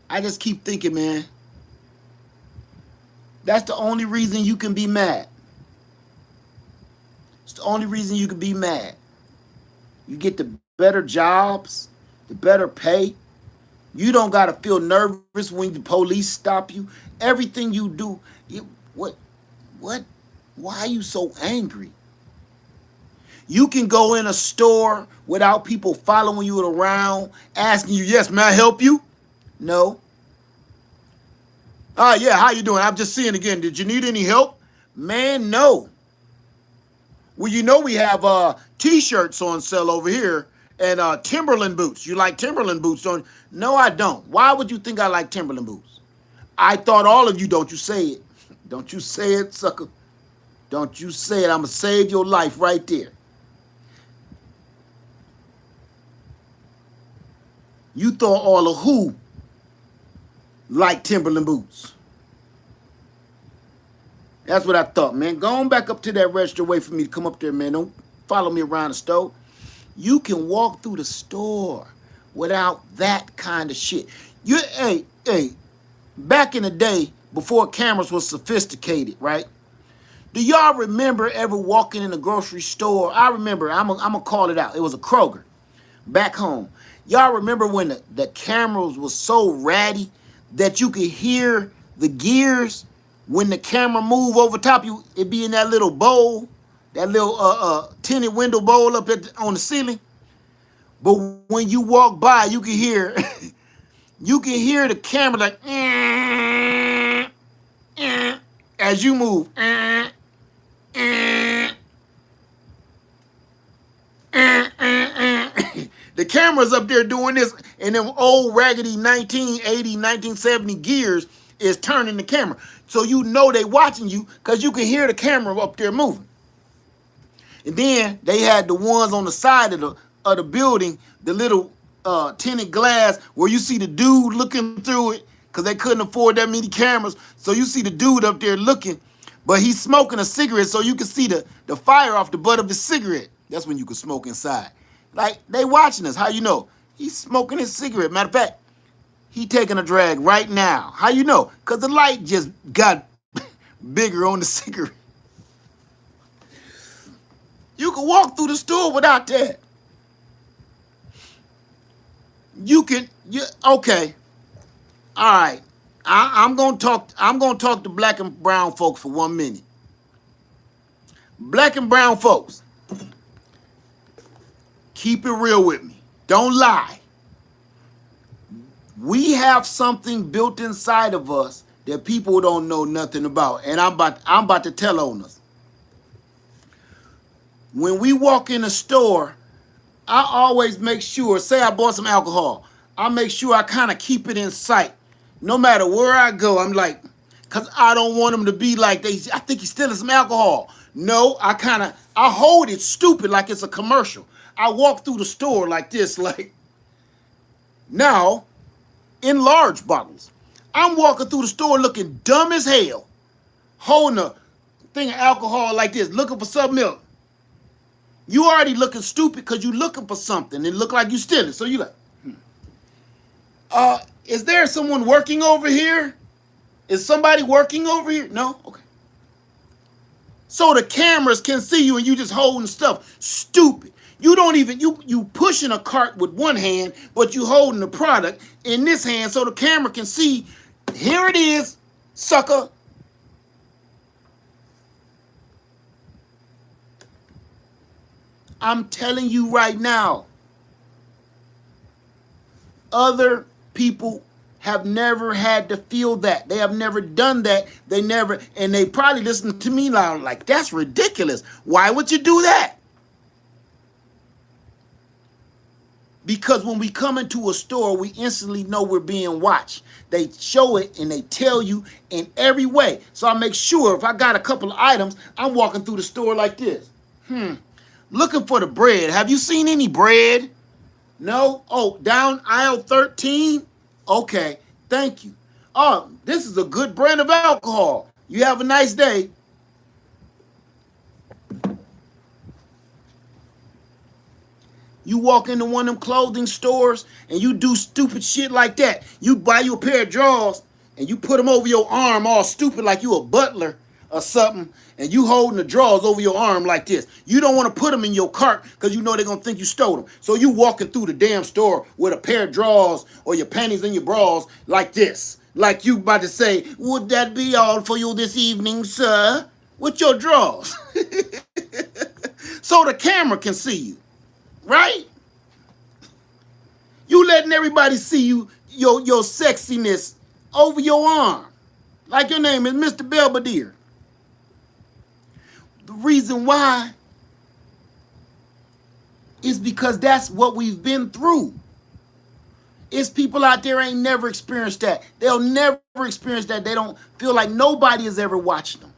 I just keep thinking, man, that's the only reason you can be mad. It's the only reason you can be mad. You get the better jobs, the better pay. You don't got to feel nervous when the police stop you. Everything you do, what? Why are you so angry? You can go in a store without people following you around, asking you, yes, may I help you? No. Yeah, how you doing? I'm just seeing again. Did you need any help? Man, no. Well, you know we have T-shirts on sale over here and Timberland boots. You like Timberland boots, don't you? No, I don't. Why would you think I like Timberland boots? I thought all of you, don't you say it. Don't you say it, sucker. Don't you say it. I'm going to save your life right there. You thought all of who like Timberland boots. That's what I thought, man. Go on back up to that register. Wait for me to come up there, man. Don't follow me around the store. You can walk through the store without that kind of shit. Hey, back in the day, before cameras was sophisticated, right? Do y'all remember ever walking in a grocery store? I remember. I'm gonna call it out. It was a Kroger back home. Y'all remember when the cameras was so ratty that you could hear the gears when the camera move over top you? It be in that little bowl, that little tinted window bowl up on the ceiling. But when you walk by, you can hear you can hear the camera like as you move. The camera's up there doing this, and them old raggedy 1980, 1970 gears is turning the camera. So you know they watching you because you can hear the camera up there moving. And then they had the ones on the side of the building, the little tinted glass where you see the dude looking through it because they couldn't afford that many cameras. So you see the dude up there looking, but he's smoking a cigarette so you can see the fire off the butt of his cigarette. That's when you can smoke inside. Like, they watching us. How you know? He's smoking his cigarette. Matter of fact, he taking a drag right now. How you know? Because the light just got bigger on the cigarette. You can walk through the store without that. Okay. All right. I'm gonna talk to black and brown folks for 1 minute. Black and brown folks, keep it real with me. Don't lie. We have something built inside of us that people don't know nothing about. And I'm about to tell on us. When we walk in a store, I always make sure, say I bought some alcohol, I make sure I kind of keep it in sight. No matter where I go, I'm like, because I don't want them to be like, I think he's stealing some alcohol. No, I hold it stupid like it's a commercial. I walk through the store like this, like, now, in large bottles. I'm walking through the store looking dumb as hell, holding a thing of alcohol like this, looking for some milk. You already looking stupid because you looking for something. It look like you stealing. So you like, is there someone working over here? Is somebody working over here? No? Okay. So the cameras can see you and you just holding stuff. Stupid. You don't even, you pushing a cart with one hand, but you holding the product in this hand so the camera can see, here it is, sucker. I'm telling you right now, other people have never had to feel that. They have never done that. And they probably listen to me now like, that's ridiculous. Why would you do that? Because when we come into a store, we instantly know we're being watched. They show it and they tell you in every way. So I make sure if I got a couple of items, I'm walking through the store like this. Looking for the bread. Have you seen any bread? No? Oh, down aisle 13? Okay, thank you. Oh, this is a good brand of alcohol. You have a nice day. You walk into one of them clothing stores and you do stupid shit like that. You buy you a pair of drawers and you put them over your arm all stupid like you a butler or something, and you holding the drawers over your arm like this. You don't want to put them in your cart because you know they're going to think you stole them. So you walking through the damn store with a pair of drawers or your panties and your bras like this. Like you about to say, would that be all for you this evening, sir? With your drawers. So the camera can see you, right? You letting everybody see you, your sexiness over your arm. Like your name is Mr. Belvedere. The reason why is because that's what we've been through. It's people out there ain't never experienced that. They'll never experience that. They don't feel like nobody is ever watching them.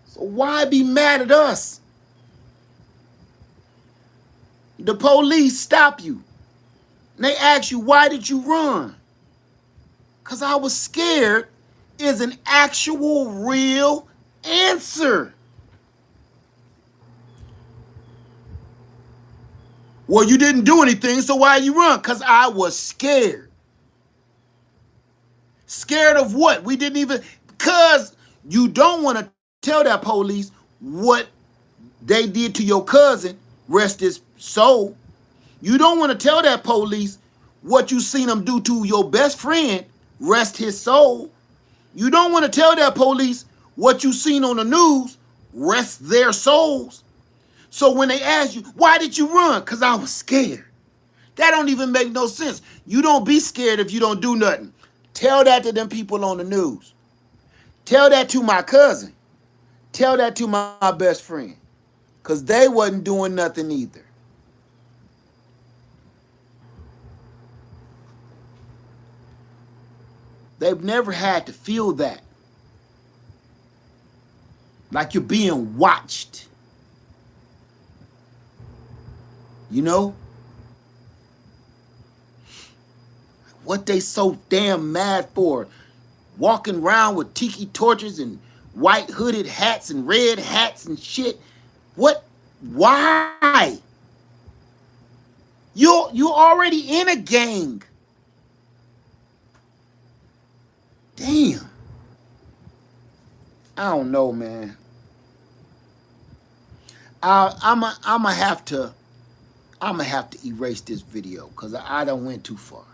So why be mad at us? The police stop you. And they ask you, why did you run? Because I was scared is an actual real answer. Well, you didn't do anything, so why you run? Because I was scared. Scared of what? We didn't even, because you don't want to tell that police what they did to your cousin, rest his soul. You don't want to tell that police what you seen them do to your best friend, rest his soul. You don't want to tell that police what you seen on the news, rest their souls. So when they ask you, why did you run? Because I was scared. That don't even make no sense. You don't be scared if you don't do nothing. Tell that to them people on the news. Tell that to my cousin. Tell that to my best friend. Because they wasn't doing nothing either. They've never had to feel that. Like you're being watched. You know? What they so damn mad for? Walking around with tiki torches and white hooded hats and red hats and shit. What? Why? You already in a gang. Damn. I don't know, man. I'ma have to erase this video because I done went too far.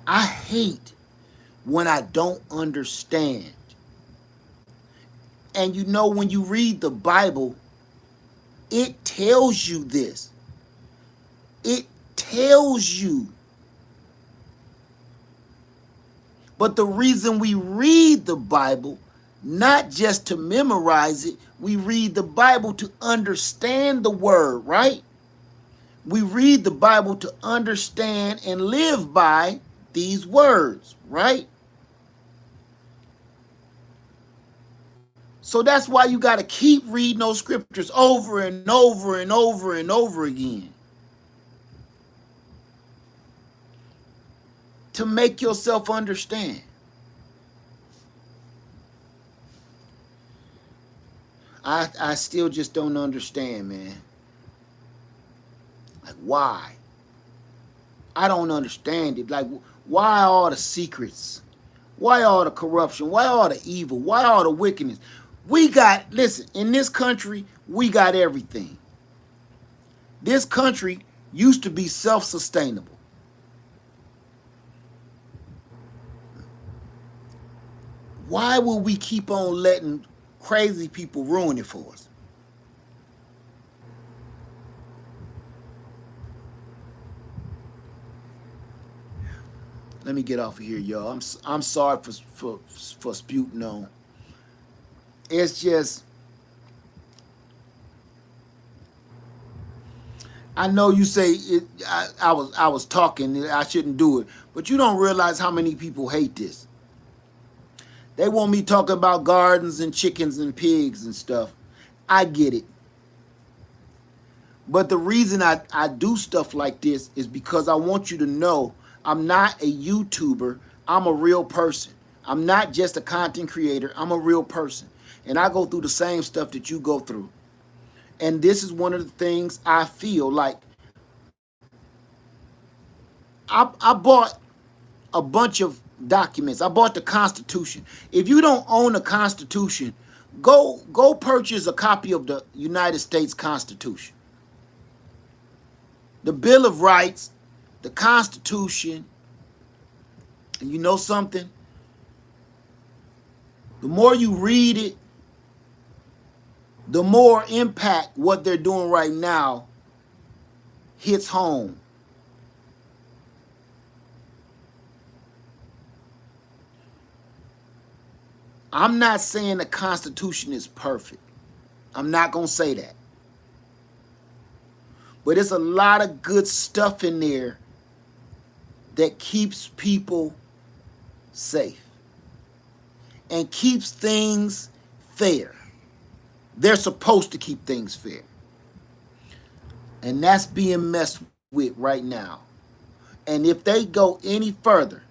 I hate when I don't understand. And you know, when you read the Bible, it tells you this. It tells you. But the reason we read the Bible, not just to memorize it, we read the Bible to understand the word, right? We read the Bible to understand and live by these words, right? So that's why you got to keep reading those scriptures over and over and over and over again to make yourself understand. I still just don't understand, man. Like, why? I don't understand it. Like, why all the secrets? Why all the corruption? Why all the evil? Why all the wickedness? We got, listen, in this country, we got everything. This country used to be self-sustainable. Why will we keep on letting crazy people ruin it for us? Let me get off of here, y'all. I'm sorry for spewing on. It's just, I know you say it, I was talking. I shouldn't do it, but you don't realize how many people hate this. They want me talking about gardens and chickens and pigs and stuff. I get it. But the reason I do stuff like this is because I want you to know I'm not a YouTuber. I'm a real person. I'm not just a content creator. I'm a real person. And I go through the same stuff that you go through. And this is one of the things I feel like. I bought a bunch of documents. I bought the Constitution. If you don't own the Constitution, go purchase a copy of the United States Constitution. The Bill of Rights, the Constitution, and you know something? The more you read it, the more impact what they're doing right now hits home. I'm not saying the Constitution is perfect. I'm not going to say that. But there's a lot of good stuff in there that keeps people safe and keeps things fair. They're supposed to keep things fair. And that's being messed with right now. And if they go any further,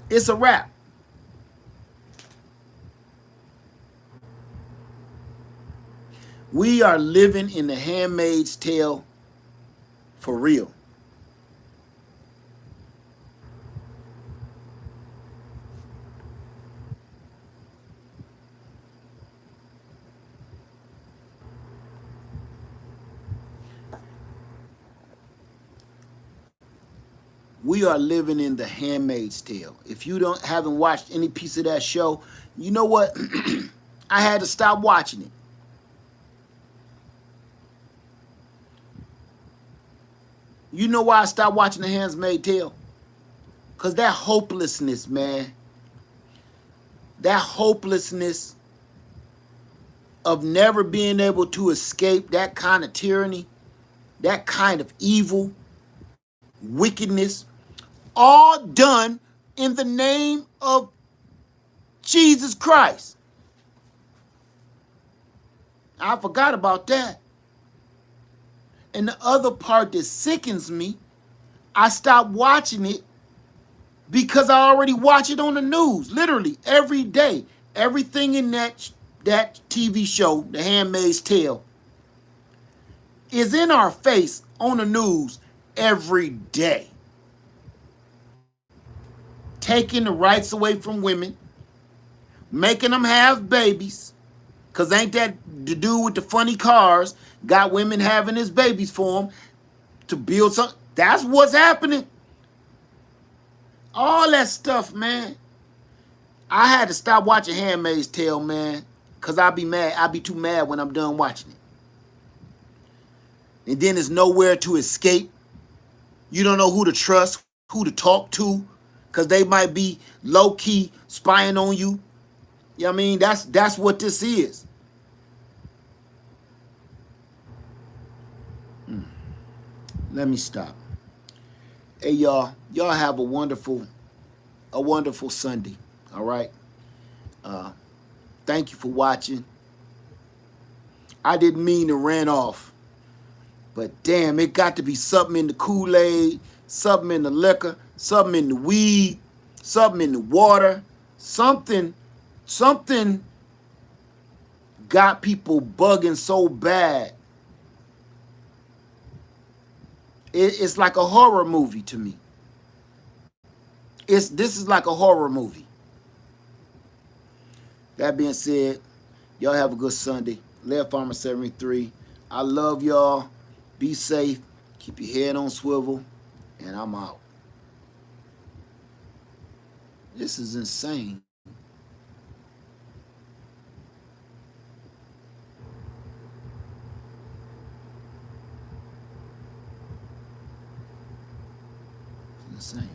it's a wrap. We are living in the Handmaid's Tale for real. We are living in the Handmaid's Tale. If you haven't watched any piece of that show, you know what? I had to stop watching it. You know why I stopped watching The Handmaid's Tale? Because that hopelessness, man. That hopelessness of never being able to escape that kind of tyranny, that kind of evil, wickedness, all done in the name of Jesus Christ. I forgot about that. And the other part that sickens me, I stopped watching it because I already watch it on the news, literally every day. Everything in that TV show, The Handmaid's Tale, is in our face on the news every day. Taking the rights away from women, making them have babies, because ain't that the dude with the funny cars got women having his babies for him to build something? That's what's happening. All that stuff, man. I had to stop watching Handmaid's Tale, man, because I'll be mad. I'll be too mad when I'm done watching it. And then there's nowhere to escape. You don't know who to trust, who to talk to, because they might be low-key spying on you. You know what I mean? That's what this is. Let me stop. Hey, y'all. Y'all have a wonderful Sunday. All right? Thank you for watching. I didn't mean to rant off. But damn, it got to be something in the Kool-Aid, something in the liquor, something in the weed, something in the water, something got people bugging so bad. It's like a horror movie to me. This is like a horror movie. That being said, y'all have a good Sunday. Lead Farmer 73. I love y'all. Be safe. Keep your head on swivel. And I'm out. This is insane. It's insane, man.